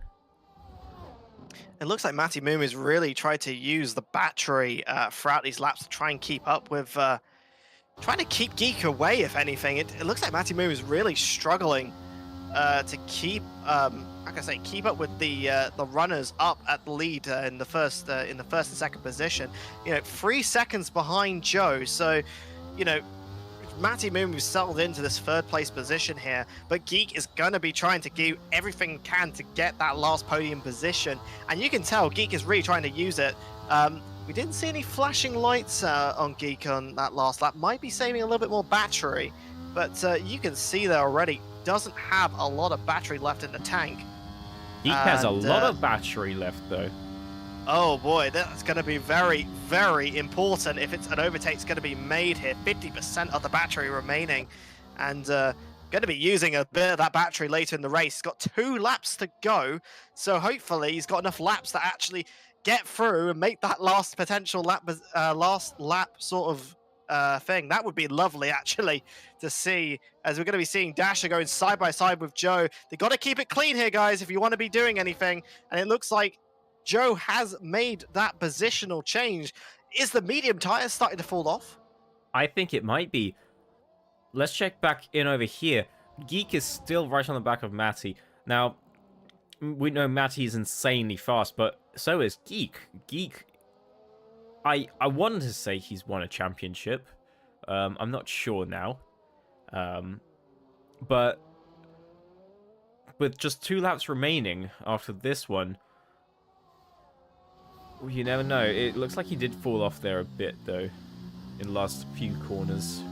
It looks like Matty Moom has really tried to use the battery throughout these laps to try and keep up with, trying to keep Geek away, if anything. It looks like Matty Moom is really struggling to keep, like I say, keep up with the runners up at the lead in the first and second position. 3 seconds behind Joe. So, Matty Moon was settled into this 3rd place position here, but Geek is going to be trying to do everything he can to get that last podium position, and you can tell Geek is really trying to use it. We didn't see any flashing lights on Geek on that last lap. Might be saving a little bit more battery, but you can see there already doesn't have a lot of battery left in the tank. Geek has a lot of battery left though. Oh boy, that's going to be very, very important if it's an overtake. It's going to be made here. 50% of the battery remaining, and going to be using a bit of that battery later in the race. He's got 2 laps to go, so hopefully he's got enough laps to actually get through and make that last potential lap, last lap sort of thing. That would be lovely actually to see, as we're going to be seeing Dasher going side by side with Joe. They got to keep it clean here, guys, if you want to be doing anything, and it looks like Joe has made that positional change. Is the medium tire starting to fall off? I think it might be. Let's check back in over here. Geek is still right on the back of Matty. Now, we know Matty is insanely fast, but so is Geek. Geek, I wanted to say he's won a championship. I'm not sure now. But with just 2 laps remaining after this one, you never know. It looks like he did fall off there a bit, though, in the last few corners.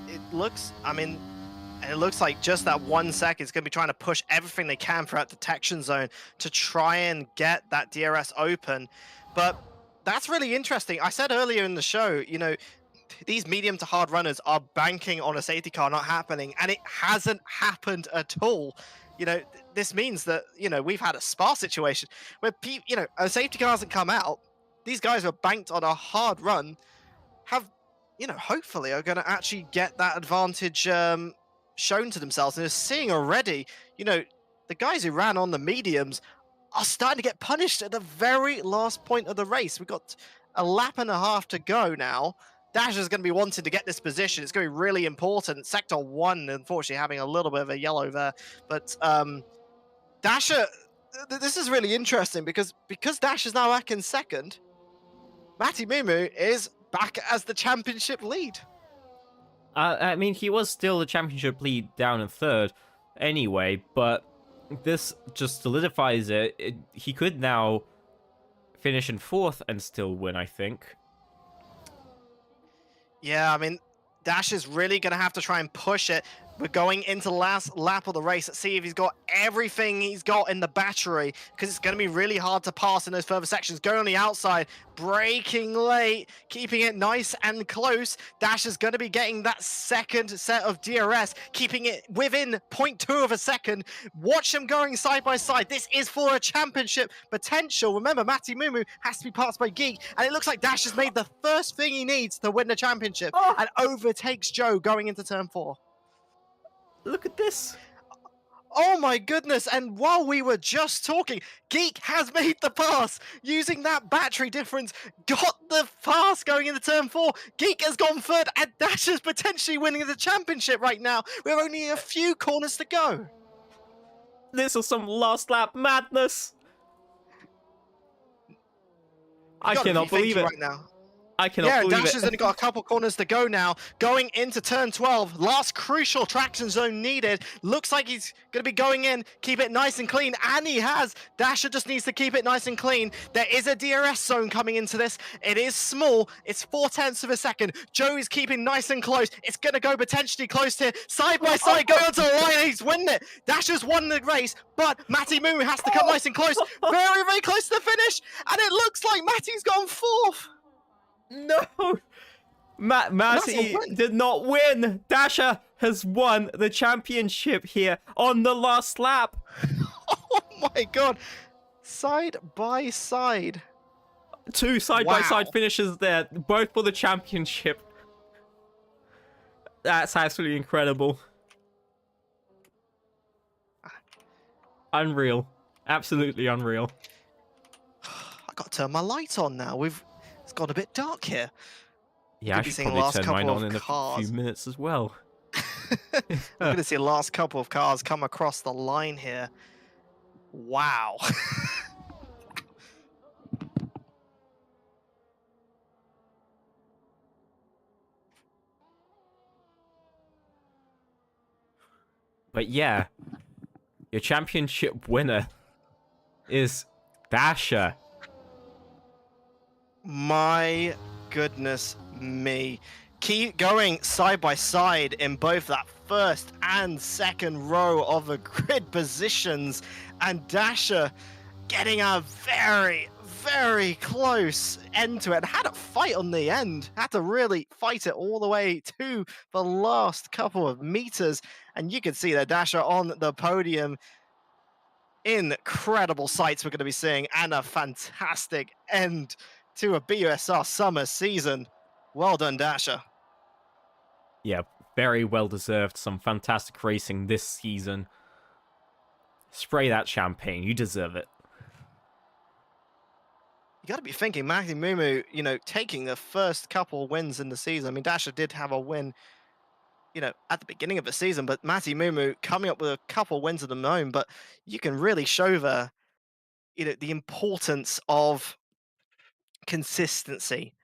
It looks, it looks like just that 1 second is going to be trying to push everything they can throughout the detection zone to try and get that DRS open. But that's really interesting. I said earlier in the show, these medium to hard runners are banking on a safety car not happening, and it hasn't happened at all. This means that, we've had a Spa situation where, a safety car hasn't come out. These guys are banked on a hard run, have, hopefully are going to actually get that advantage shown to themselves. And they're seeing already, the guys who ran on the mediums are starting to get punished at the very last point of the race. We've got a lap and a half to go now. Dasher's going to be wanting to get this position. It's going to be really important. Sector 1, unfortunately, having a little bit of a yellow there. But Dasher, this is really interesting because Dasher's now back in 2nd, Matty Mumu is back as the championship lead. He was still the championship lead down in 3rd anyway, but this just solidifies it. He could now finish in 4th and still win, I think. Yeah, Dash is really going to have to try and push it. We're going into the last lap of the race. Let's see if he's got everything he's got in the battery, because it's going to be really hard to pass in those further sections. Going on the outside, braking late, keeping it nice and close. Dash is going to be getting that second set of DRS, keeping it within 0.2 of a second. Watch them going side by side. This is for a championship potential. Remember, Matty Mumu has to be passed by Geek, and it looks like Dash has made the first thing he needs to win the championship and overtakes Joe going into turn 4. Look at this. Oh my goodness, and while we were just talking, Geek has made the pass using that battery difference, got the pass going into turn 4. Geek has gone third, and Dash is potentially winning the championship right now with only a few corners to go. This is some last lap madness. I cannot believe it. Right now. I cannot believe Dash it. has only got a couple corners to go now. Going into turn 12. Last crucial traction zone needed. Looks like he's going to be going in. Keep it nice and clean. And he has. Dasher just needs to keep it nice and clean. There is a DRS zone coming into this. It is small. It's 0.4 of a second. Joe is keeping nice and close. It's going to go potentially close here. Side by side, going onto the line. And he's winning it. Dasher's won the race. But Matty Moo has to come nice and close. Very, very close to the finish. And it looks like Matty's gone 4th. No! Matty did not win! Dasher has won the championship here on the last lap! Oh my god! Side by side. 2 side-by-side finishes there, both for the championship. That's absolutely incredible. Unreal. Absolutely unreal. I got to turn my light on now. It's got a bit dark here. Yeah, I should probably turn mine on in a few minutes as well. We're going to see the last couple of cars come across the line here. Wow. But yeah, your championship winner is Dasher. My goodness me. Keep going side by side in both that first and second row of the grid positions, and Dasher getting a very, very close end to it. Had a fight on the end, had to really fight it all the way to the last couple of meters, and you can see that Dasher on the podium. Incredible sights we're going to be seeing, and a fantastic end to a BUSR summer season. Well done, Dasher. Yeah, very well deserved. Some fantastic racing this season. Spray that champagne. You deserve it. You got to be thinking, Matty Mumu, taking the first couple wins in the season. I mean, Dasher did have a win, at the beginning of the season, but Matty Mumu coming up with a couple wins of the moment. But you can really show the importance of consistency,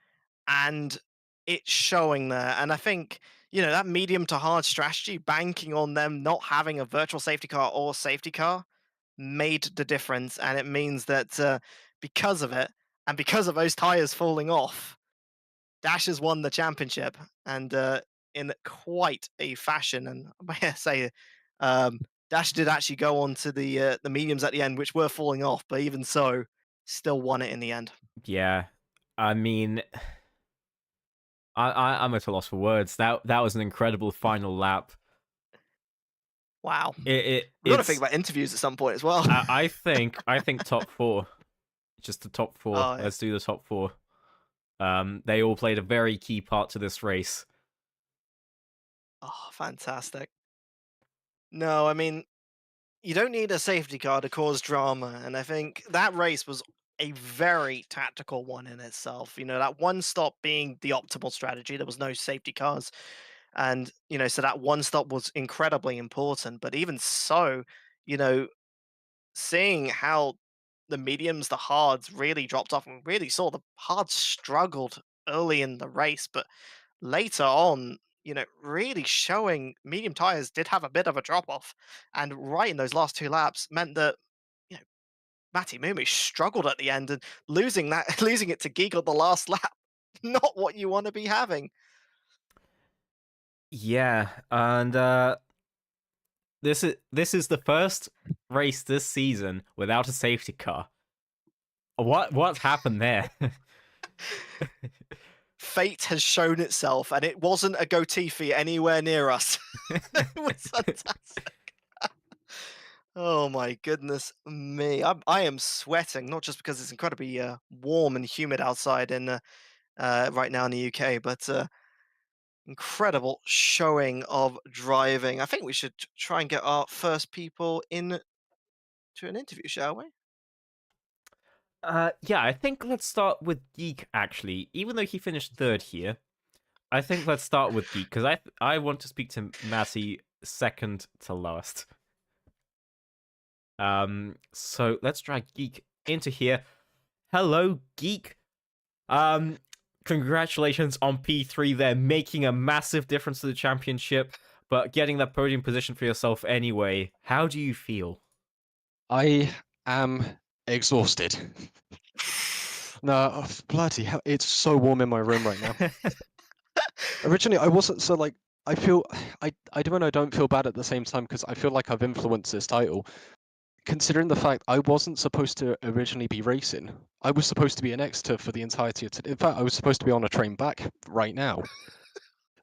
and it's showing there. And I think that medium to hard strategy, banking on them not having a virtual safety car or safety car, made the difference. And it means that because of it, and because of those tires falling off, Dash has won the championship, and in quite a fashion. And I say Dash did actually go on to the mediums at the end, which were falling off, but even so, still won it in the end. Yeah, I mean, I'm at a loss for words. That was an incredible final lap. Wow. We've got to think about interviews at some point as well. I think top 4. Just the top 4. Oh, yeah. Let's do the top 4. They all played a very key part to this race. Oh, fantastic. No, I mean, you don't need a safety car to cause drama, and I think that race was a very tactical one in itself. That one stop being the optimal strategy. There was no safety cars, and so that one stop was incredibly important. But even so, seeing how the mediums, the hards really dropped off, and really saw the hards struggled early in the race, but later on, really showing medium tires did have a bit of a drop off, and right in those last 2 laps meant that Matty Mumu struggled at the end, and losing it to Geek on the last lap, not what you want to be having. Yeah, and this is the first race this season without a safety car. What happened there? Fate has shown itself, and it wasn't a goatee anywhere near us. It was fantastic. Oh my goodness me! I am sweating, not just because it's incredibly warm and humid outside in right now in the UK, but incredible showing of driving. I think we should try and get our first people in to an interview, shall we? Yeah, I think let's start with Geek actually. Even though he finished third here, I think let's start with Geek because I want to speak to Matty second to last. So let's drag Geek into here. Hello, Geek. Congratulations on P3 there, making a massive difference to the championship, but getting that podium position for yourself anyway. How do you feel? I am exhausted. No, bloody hell, it's so warm in my room right now. Originally, I wasn't so like. I feel I don't feel bad at the same time because I feel like I've influenced this title. Considering the fact I wasn't supposed to originally be racing, I was supposed to be an Exeter for the entirety of today. In fact, I was supposed to be on a train back right now.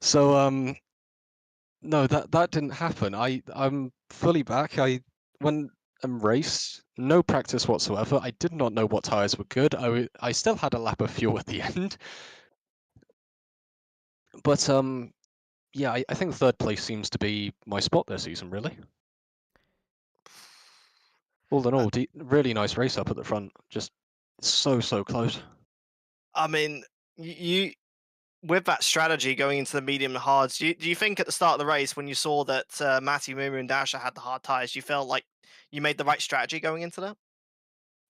So no, that didn't happen. I'm fully back. I went and raced, no practice whatsoever. I did not know what tires were good. I still had a lap of fuel at the end, but yeah, I think third place seems to be my spot this season. Really, all in all, really nice race up at the front. Just so close. I mean, you with that strategy going into the medium and hards, do you think at the start of the race when you saw that Matty, Mumu, and Dasher had the hard tires, you felt like you made the right strategy going into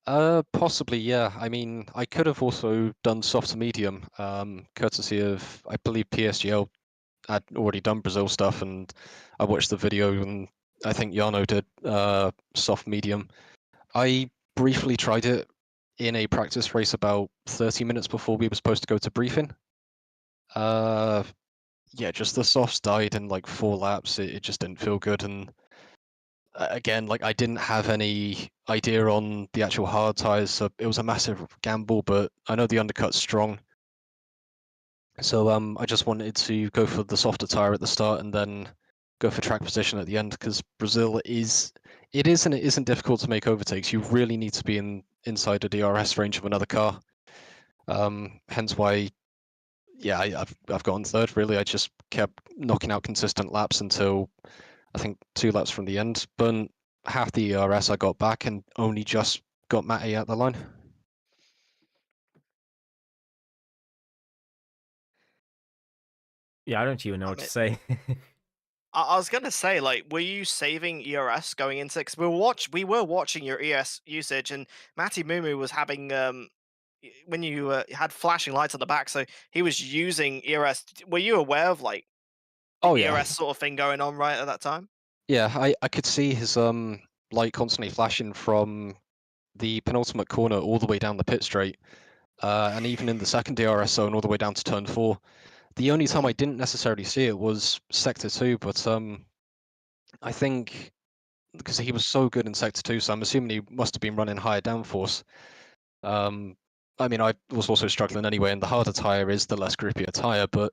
that? Possibly, yeah. I mean, I could have also done soft to medium, courtesy of, I believe PSGL had already done Brazil stuff, and I watched the video, and I think Yano did soft medium. I briefly tried it in a practice race about 30 minutes before we were supposed to go to briefing. Yeah, just the softs died in like 4 laps. It just didn't feel good, and again, like I didn't have any idea on the actual hard tires, so it was a massive gamble. But I know the undercut's strong, so I just wanted to go for the softer tire at the start and then go for track position at the end because Brazil is and it isn't difficult to make overtakes. You really need to be inside a DRS range of another car. Hence why, yeah, I've gotten third. Really, I just kept knocking out consistent laps until I think 2 laps from the end. Burnt half the ERS I got back and only just got Matty out the line. Yeah, I don't even know what to say. I was gonna say, like, were you saving ERS going into? Because we were watching your ES usage, and Matty Mumu was having when you had flashing lights on the back, so he was using ERS. Were you aware of like the Oh yeah, ERS sort of thing going on right at that time? yeah. I could see his light constantly flashing from the penultimate corner all the way down the pit straight, and even in the second DRS zone all the way down to turn 4. The only time I didn't necessarily see it was sector 2, but I think because he was so good in sector 2, so I'm assuming he must have been running higher downforce. I mean, I was also struggling anyway, and the harder tire is the less grippier tire, but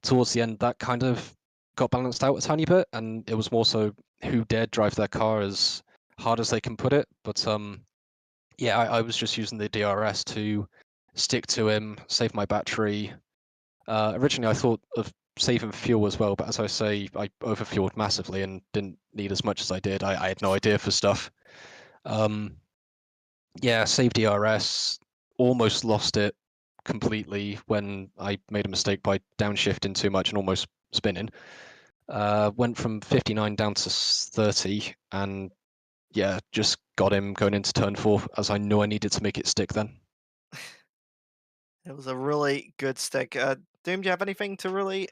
towards the end, that kind of got balanced out a tiny bit, and it was more so who dared drive their car as hard as they can put it. But yeah, I was just using the DRS to stick to him, save my battery. Originally, I thought of saving fuel as well, but as I say, I overfueled massively and didn't need as much as I did. I had no idea for stuff. Yeah, saved DRS, almost lost it completely when I made a mistake by downshifting too much and almost spinning. Went from 59 down to 30, and yeah, just got him going into turn 4 as I knew I needed to make it stick then. It was a really good stick. Doom, do you have anything to really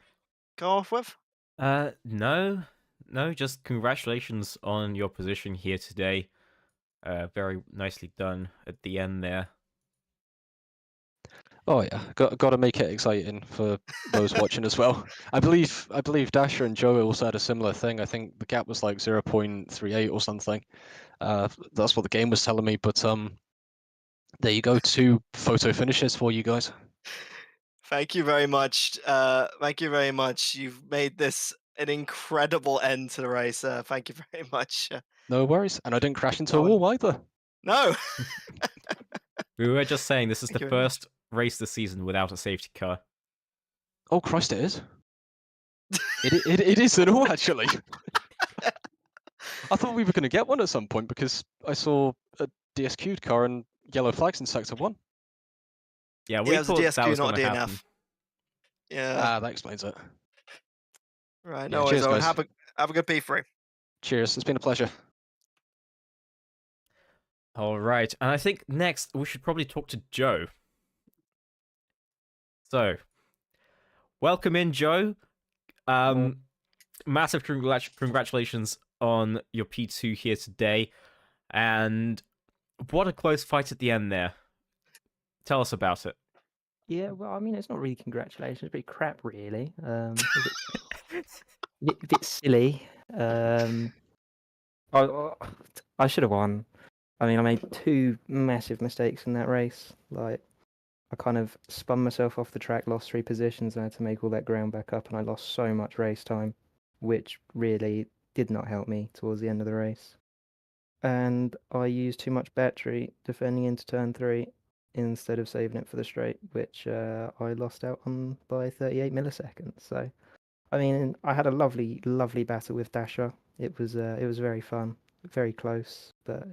go off with? No, just congratulations on your position here today. Very nicely done at the end there. Oh yeah, got to make it exciting for those watching as well. I believe Dasher and Joe also had a similar thing. I think the gap was like 0.38 or something. That's what the game was telling me. But there you go, 2 photo finishes for you guys. Thank you very much. Thank you very much. You've made this an incredible end to the race. Thank you very much. No worries, and I didn't crash into a Owen. wall either. No. We were just saying this is Thank the you very much. first race this season without a safety car. Oh Christ, it is. It is at all actually. I thought we were going to get one at some point because I saw a DSQ'd car and yellow flags in Sector 1. Yeah, Yeah, we it was a thought that DSQ, was not going a to DNF. happen. Yeah. That explains it. Right. Yeah, No worries, cheers, Owen. guys. Have a good P3. Cheers, it's been a pleasure. All right, and I think next we should probably talk to Joe. So, welcome in, Joe. Massive congratulations on your P2 here today, and what a close fight at the end there. Tell us about it. Yeah, well, I mean, it's not really congratulations. It's a bit crap, really. A bit silly. I, I should have won. I mean, I made 2 massive mistakes in that race. Like, I kind of spun myself off the track, lost 3 positions, and I had to make all that ground back up, and I lost so much race time, which really did not help me towards the end of the race. And I used too much battery defending into turn 3 instead of saving it for the straight, which I lost out on by 38 milliseconds. So, I mean, I had a lovely, lovely battle with Dasher. It was very fun, very close, but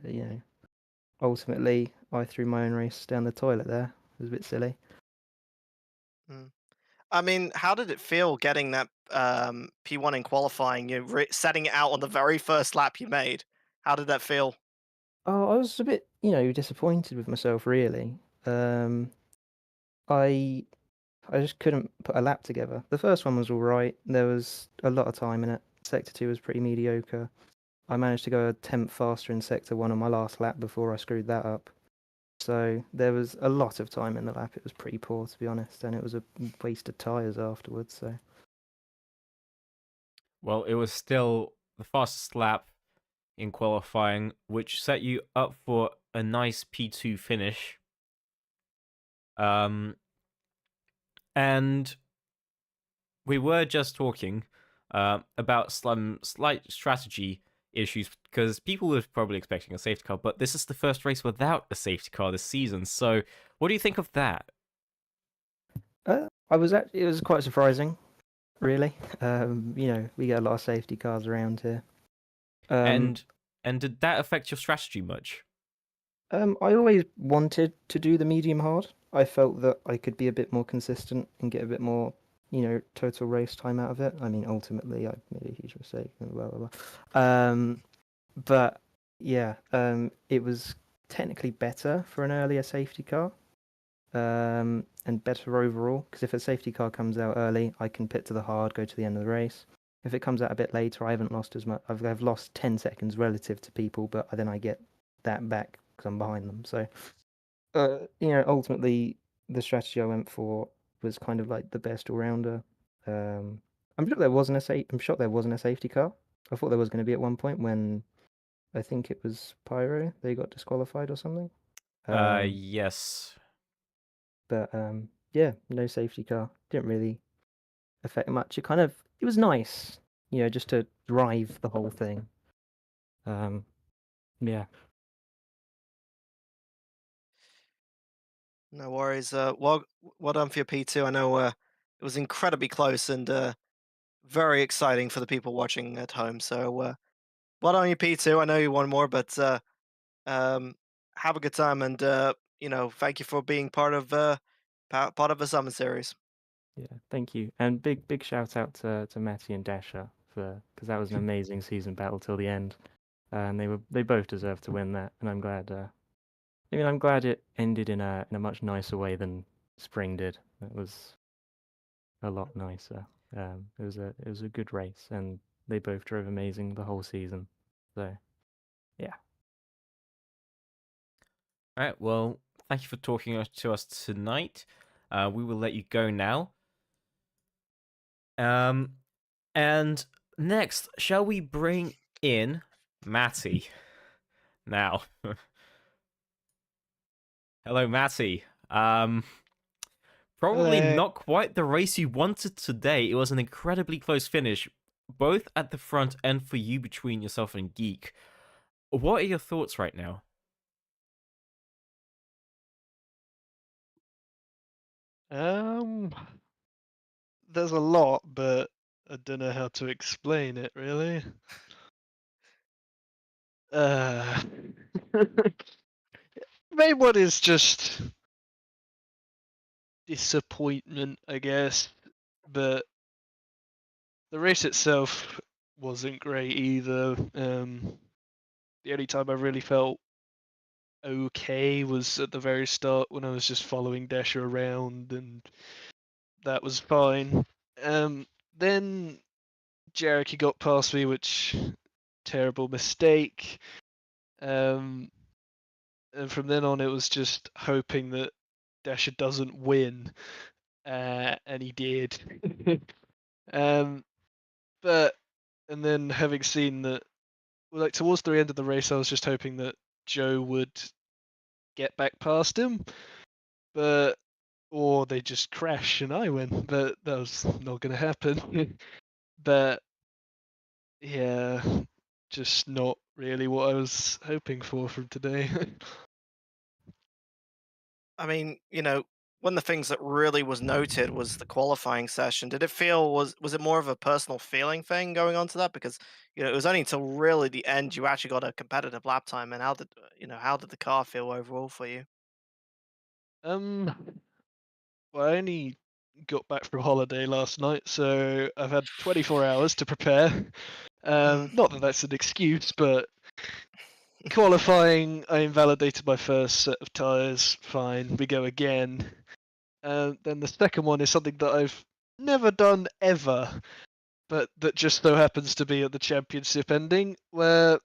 ultimately I threw my own race down the toilet there. It was a bit silly. I mean, how did it feel getting that P1 in qualifying? Setting it out on the very first lap you made. How did that feel? Oh, I was a bit, disappointed with myself, really. I just couldn't put a lap together. The first one was all right. There was a lot of time in it. Sector 2 was pretty mediocre. I managed to go a tenth faster in Sector 1 on my last lap before I screwed that up. So there was a lot of time in the lap. It was pretty poor, to be honest, and it was a waste of tyres afterwards. So Well, it was still the fastest lap in qualifying, which set you up for a nice P2 finish. And we were just talking about some slight strategy issues because people were probably expecting a safety car, but this is the first race without a safety car this season. So, what do you think of that? it was quite surprising, really. We get a lot of safety cars around here. And did that affect your strategy much? I always wanted to do the medium hard. I felt that I could be a bit more consistent and get a bit more, total race time out of it. I mean, ultimately, I made a huge mistake and blah blah blah. But yeah, it was technically better for an earlier safety car, and better overall. Because if a safety car comes out early, I can pit to the hard, go to the end of the race. If it comes out a bit later, I haven't lost as much. I've lost 10 seconds relative to people, but then I get that back because I'm behind them. So, ultimately, the strategy I went for was kind of like the best all-rounder. I'm sure there wasn't a safety car. I thought there was going to be at one point when I think it was Pyro. They got disqualified or something. Yes. But yeah, no safety car. Didn't really affect much. It was nice, just to drive the whole thing. Yeah. No worries. Well done for your P2. I know it was incredibly close and very exciting for the people watching at home. So well done on your P2. I know you won more, but have a good time and thank you for being part of the Summer Series. Yeah, thank you, and big shout out to Matty and Dasher because that was an amazing season battle till the end, and they both deserved to win that, and I'm glad. I'm glad it ended in a much nicer way than Spring did. It was a lot nicer. It was a good race, and they both drove amazing the whole season. So, yeah. All right. Well, thank you for talking to us tonight. we will let you go now. And next, shall we bring in Matty? Now. Hello, Matty. Probably Hello. not quite the race you wanted today. It was an incredibly close finish, both at the front and for you between yourself and Geek. What are your thoughts right now? There's a lot, but I don't know how to explain it really. Main one is just disappointment, I guess. But the race itself wasn't great either. The only time I really felt okay was at the very start when I was just following Dasher around, and that was fine. Then Jericho got past me, which terrible mistake. And from then on, it was just hoping that Dasher doesn't win, and he did. But and then having seen that, like towards the end of the race, I was just hoping that Joe would get back past him, but or they just crash and I win. But that was not going to happen. But yeah, just not really what I was hoping for from today. I mean, one of the things that really was noted was the qualifying session. Did it feel was it more of a personal feeling thing going on to that? Because it was only until really the end you actually got a competitive lap time. And how did the car feel overall for you? um, well, I only got back from holiday last night, so I've had 24 hours to prepare. Not that that's an excuse, but qualifying, I invalidated my first set of tyres. Fine, we go again. Then the second one is something that I've never done ever, but that just so happens to be at the championship ending, where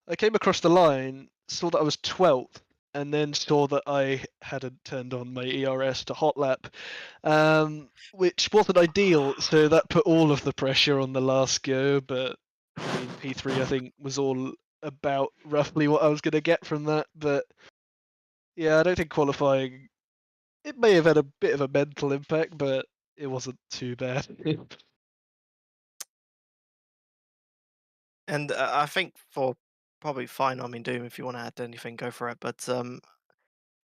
I came across the line, saw that I was 12th, and then saw that I hadn't turned on my ERS to hot lap, which wasn't ideal. So that put all of the pressure on the last go. But I mean, P3 I think was all about roughly what I was going to get from that. But yeah, I don't think qualifying. It may have had a bit of a mental impact, but it wasn't too bad. And I think for probably fine. I mean, Doom, if you want to add anything, go for it. But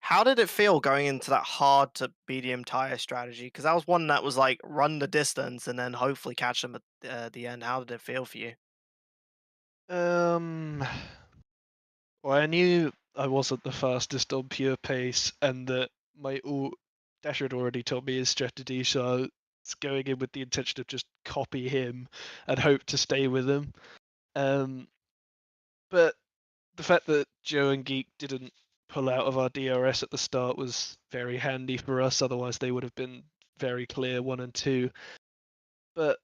how did it feel going into that hard to medium tire strategy? Because that was one that was like run the distance and then hopefully catch them at the end. How did it feel for you? um, well, I knew I wasn't the fastest on pure pace, and that Dasher had already told me his strategy, so I was going in with the intention of just copy him and hope to stay with him. But the fact that Joe and Geek didn't pull out of our DRS at the start was very handy for us. Otherwise, they would have been very clear 1 and 2. But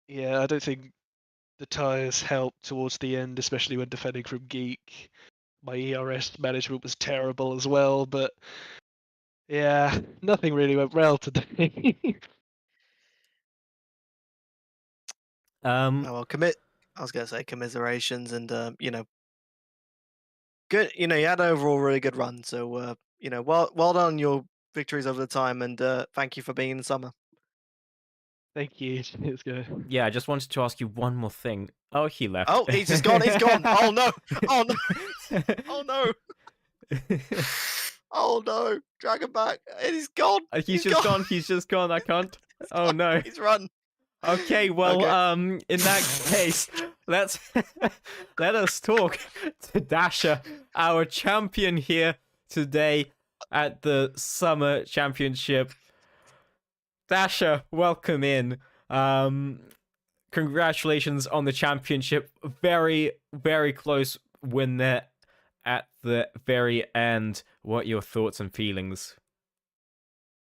yeah, I don't think the tyres helped towards the end, especially when defending from Geek. My ERS management was terrible as well, but yeah, nothing really went well today. Oh, well, commit. I was gonna say commiserations, and good. You had an overall really good run. So well done on your victories over the time, and thank you for being in the summer. Thank you. Let's go. Yeah, I just wanted to ask you one more thing. Oh, he left. Oh, he's just gone. He's gone. Oh no! Oh no! Oh no! Oh no! Drag him back. And he's gone. He's just gone. He's just gone. I can't. Oh no. He's run. Okay, well, Okay. in that case, let us talk to Dasher, our champion here today at the Summer Championship. Dasher, welcome in. Congratulations on the championship. Very, very close win there at the very end. What are your thoughts and feelings?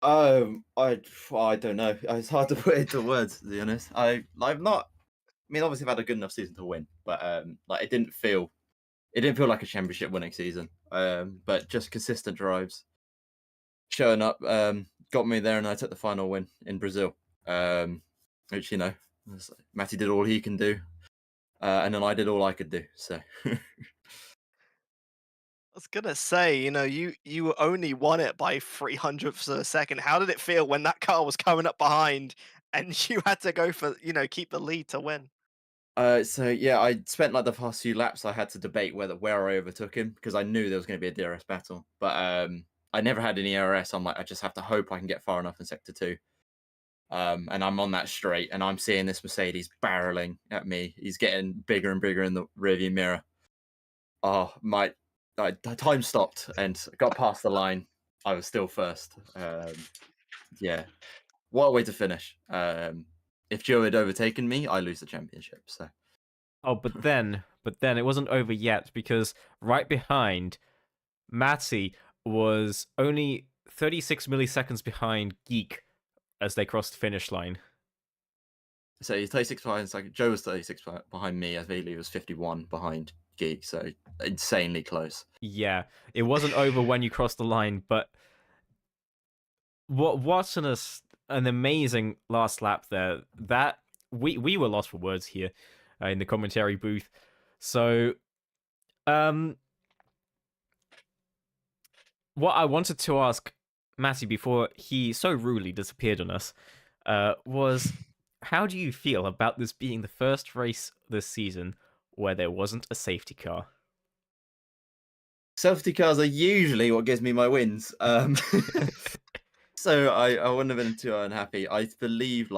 I don't know. It's hard to put into words, to be honest. I've not. I mean, obviously, I've had a good enough season to win, but it didn't feel like a championship winning season. But just consistent drives. showing up, got me there, and I took the final win in Brazil. Which Matty did all he can do, and then I did all I could do. So. I was gonna say, you only won it by 300ths of a second. How did it feel when that car was coming up behind and you had to go for, keep the lead to win? So yeah, I spent like the past few laps. I had to debate where I overtook him because I knew there was going to be a DRS battle, but I never had any RS. I'm like, I just have to hope I can get far enough in sector 2. And I'm on that straight, and I'm seeing this Mercedes barreling at me. He's getting bigger and bigger in the rearview mirror. Oh, my time stopped and got past the line. I was still first. Yeah, what a way to finish. If Joe had overtaken me, I lose the championship. So. Oh, but then it wasn't over yet, because right behind, Matty was only 36 milliseconds behind Geek as they crossed the finish line. So he's 36 behind. Like Joe was 36 behind me. I believe he was 51 behind Geek. So insanely close. Yeah, it wasn't over when you crossed the line, but what's an amazing last lap there. That we were lost for words here in the commentary booth. So, what I wanted to ask Matty before he so rudely disappeared on us was, how do you feel about this being the first race this season where there wasn't a safety car? Safety cars are usually what gives me my wins. So I wouldn't have been too unhappy. I believe,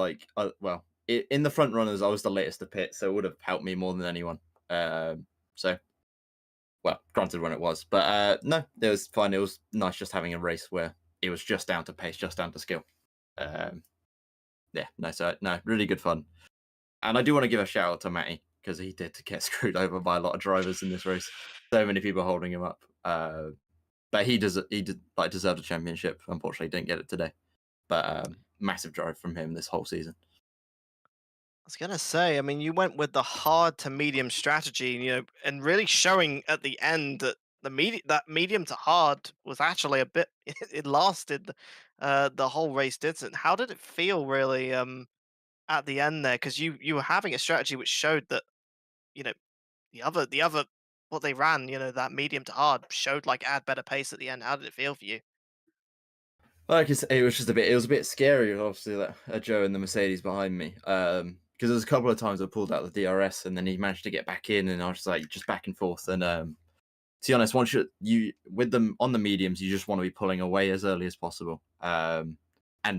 in the front runners, I was the latest to pit, so it would have helped me more than anyone. So, well, granted when it was, but no, it was fine. It was nice just having a race where it was just down to pace, just down to skill. Yeah, no, really good fun. And I do want to give a shout out to Matty, because he did get screwed over by a lot of drivers in this race. So many people holding him up. But he deserved a championship. Unfortunately, didn't get it today. But massive drive from him this whole season. I was gonna say, I mean, you went with the hard to medium strategy, and really showing at the end that that medium to hard was actually a bit. It lasted the whole race didn't. How did it feel really at the end there? Because you were having a strategy which showed that you know the other what they ran, that medium to hard showed like add better pace at the end. How did it feel for you? Like I said, it was a bit scary, obviously, that Joe and the Mercedes behind me. Because there was a couple of times I pulled out the DRS, and then he managed to get back in, and I was just back and forth. And to be honest, once you with them on the mediums, you just want to be pulling away as early as possible. And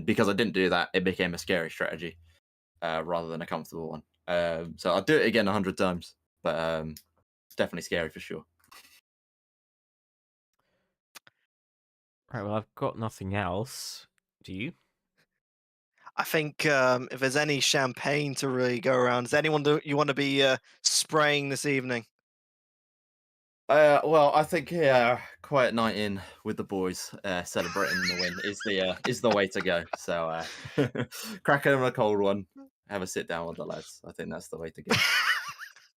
because I didn't do that, it became a scary strategy rather than a comfortable one. So I'll do it again 100 times, but it's definitely scary for sure. Right, well, I've got nothing else. Do you? I think if there's any champagne to really go around, is anyone you want to be spraying this evening? Well, I think quiet night in with the boys, celebrating the win is the way to go. So crack on a cold one, have a sit down with the lads. I think that's the way to go.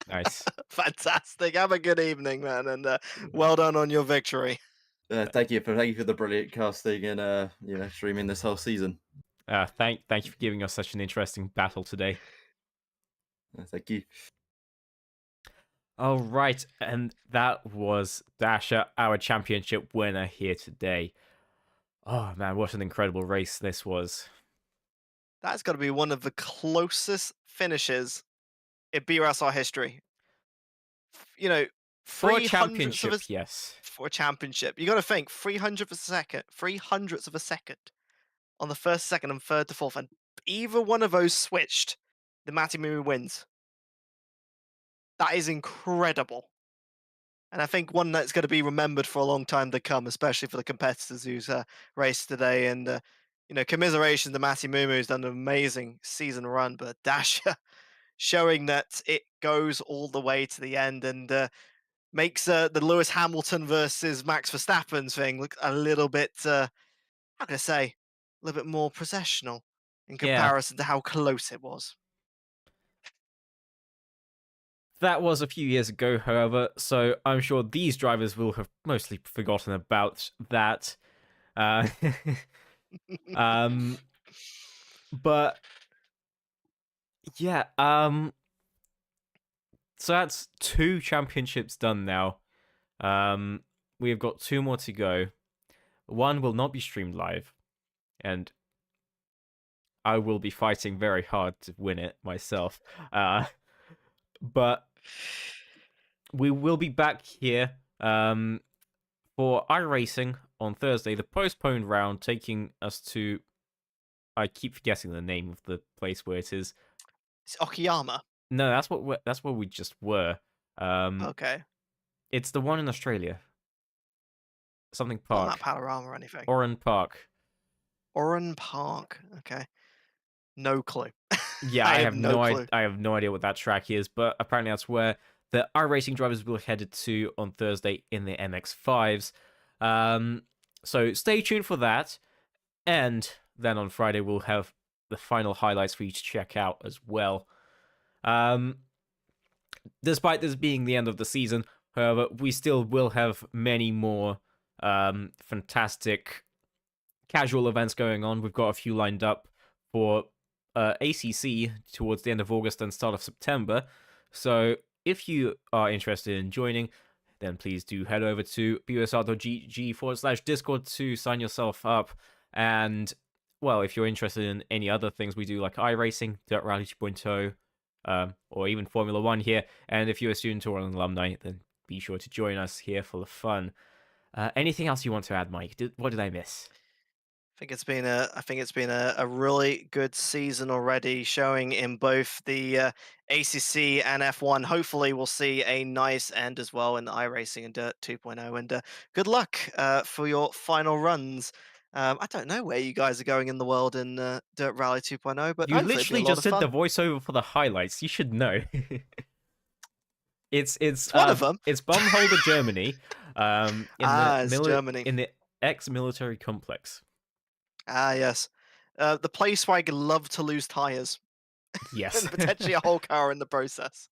Nice. Fantastic. Have a good evening, man, and well done on your victory. Thank you for the brilliant casting and streaming this whole season. Thank you for giving us such an interesting battle today. Thank you. All right, and that was Dasher, our championship winner here today. Oh man, what an incredible race this was. That's got to be one of the closest finishes in BUSR history. For a 300ths of championship, a yes. for a championship. You got to think 300ths of a second on the first, second, and third to fourth, and either one of those switched, the Matty Moo wins. That is incredible. And I think one that's going to be remembered for a long time to come, especially for the competitors who's raced today. And, commiserations to Matty Moo, who's done an amazing season run, but Dasher showing that it goes all the way to the end and makes the Lewis Hamilton versus Max Verstappen's thing look a little bit, how can I say, a little bit more processional in comparison to how close it was. That was a few years ago, however, so I'm sure these drivers will have mostly forgotten about that. Uh, um, but yeah, so that's 2 championships done now. We've got 2 more to go. One will not be streamed live, and I will be fighting very hard to win it myself. But we will be back here for iRacing on Thursday, the postponed round, taking us to. I keep forgetting the name of the place where it is. It's Okayama. No, that's where we just were. Okay. It's the one in Australia. Something Not Park. Mount Panorama or anything. Oran Park. Oran Park. Okay. No clue. Yeah, I have no clue. I have no idea what that track is, but apparently that's where the iRacing drivers will headed to on Thursday in the MX-5s. So stay tuned for that, and then on Friday we'll have the final highlights for you to check out as well. Despite this being the end of the season, however, we still will have many more fantastic casual events going on. We've got a few lined up for ACC towards the end of August and start of September. So if you are interested in joining, then please do head over to busr.gg/Discord to sign yourself up. And, well, if you're interested in any other things we do, like iRacing, Dirt Rally 2.0, or even Formula 1 here, and if you're a student or an alumni, then be sure to join us here for the fun. Anything else you want to add, Mike? What did I miss? I think it's been a really good season already, showing in both the ACC and F1. Hopefully, we'll see a nice end as well in the iRacing and Dirt 2.0. And good luck for your final runs. I don't know where you guys are going in the world in Dirt Rally 2.0, but You hopefully it'll be a literally lot just of did fun. the voiceover for the highlights. You should know. It's one of them. It's Baumholder, Germany. It's Germany. In the ex-military complex. Ah, yes. The place where I love to lose tires Yes. and potentially a whole car in the process.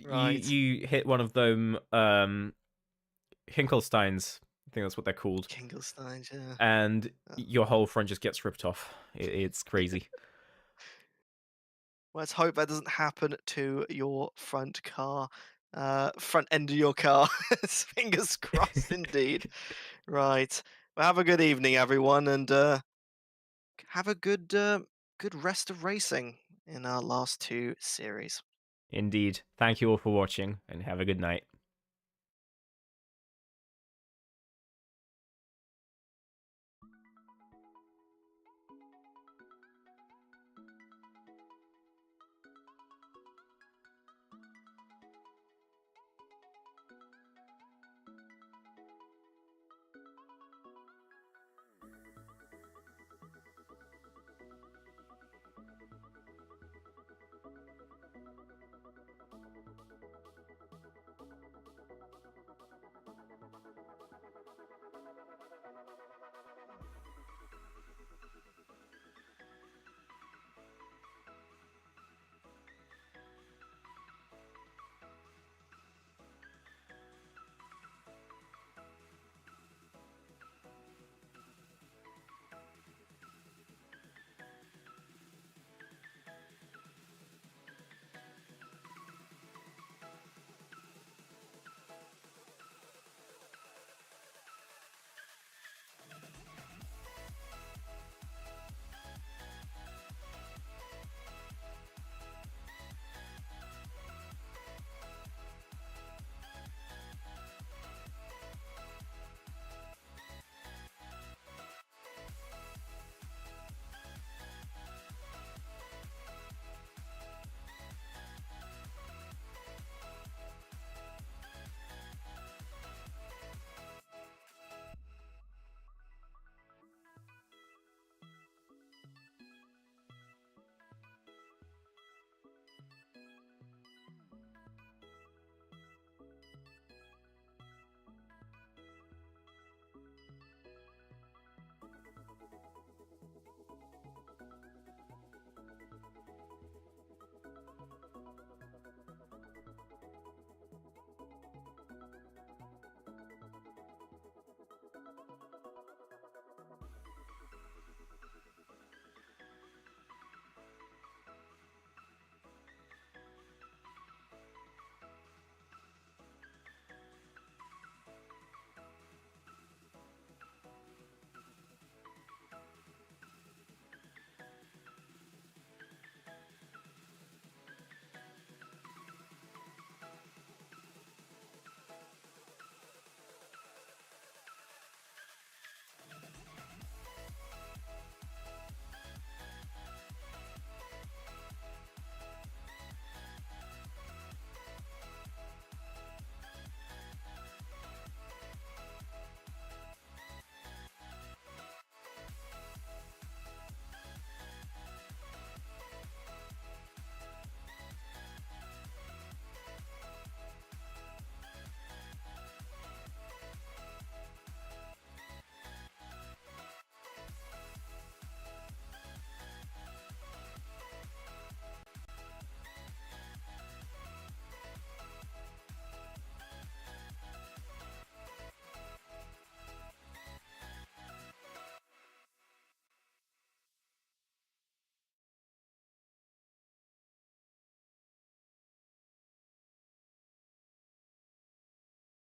Right. You hit one of them Hinkelsteins. I think that's what they're called. Kingelstein, yeah. And your whole front just gets ripped off. It's crazy. Let's hope that doesn't happen to your front end of your car. Fingers crossed, indeed. Right. Well, have a good evening, everyone, and have a good rest of racing in our last 2 series. Indeed. Thank you all for watching, and have a good night.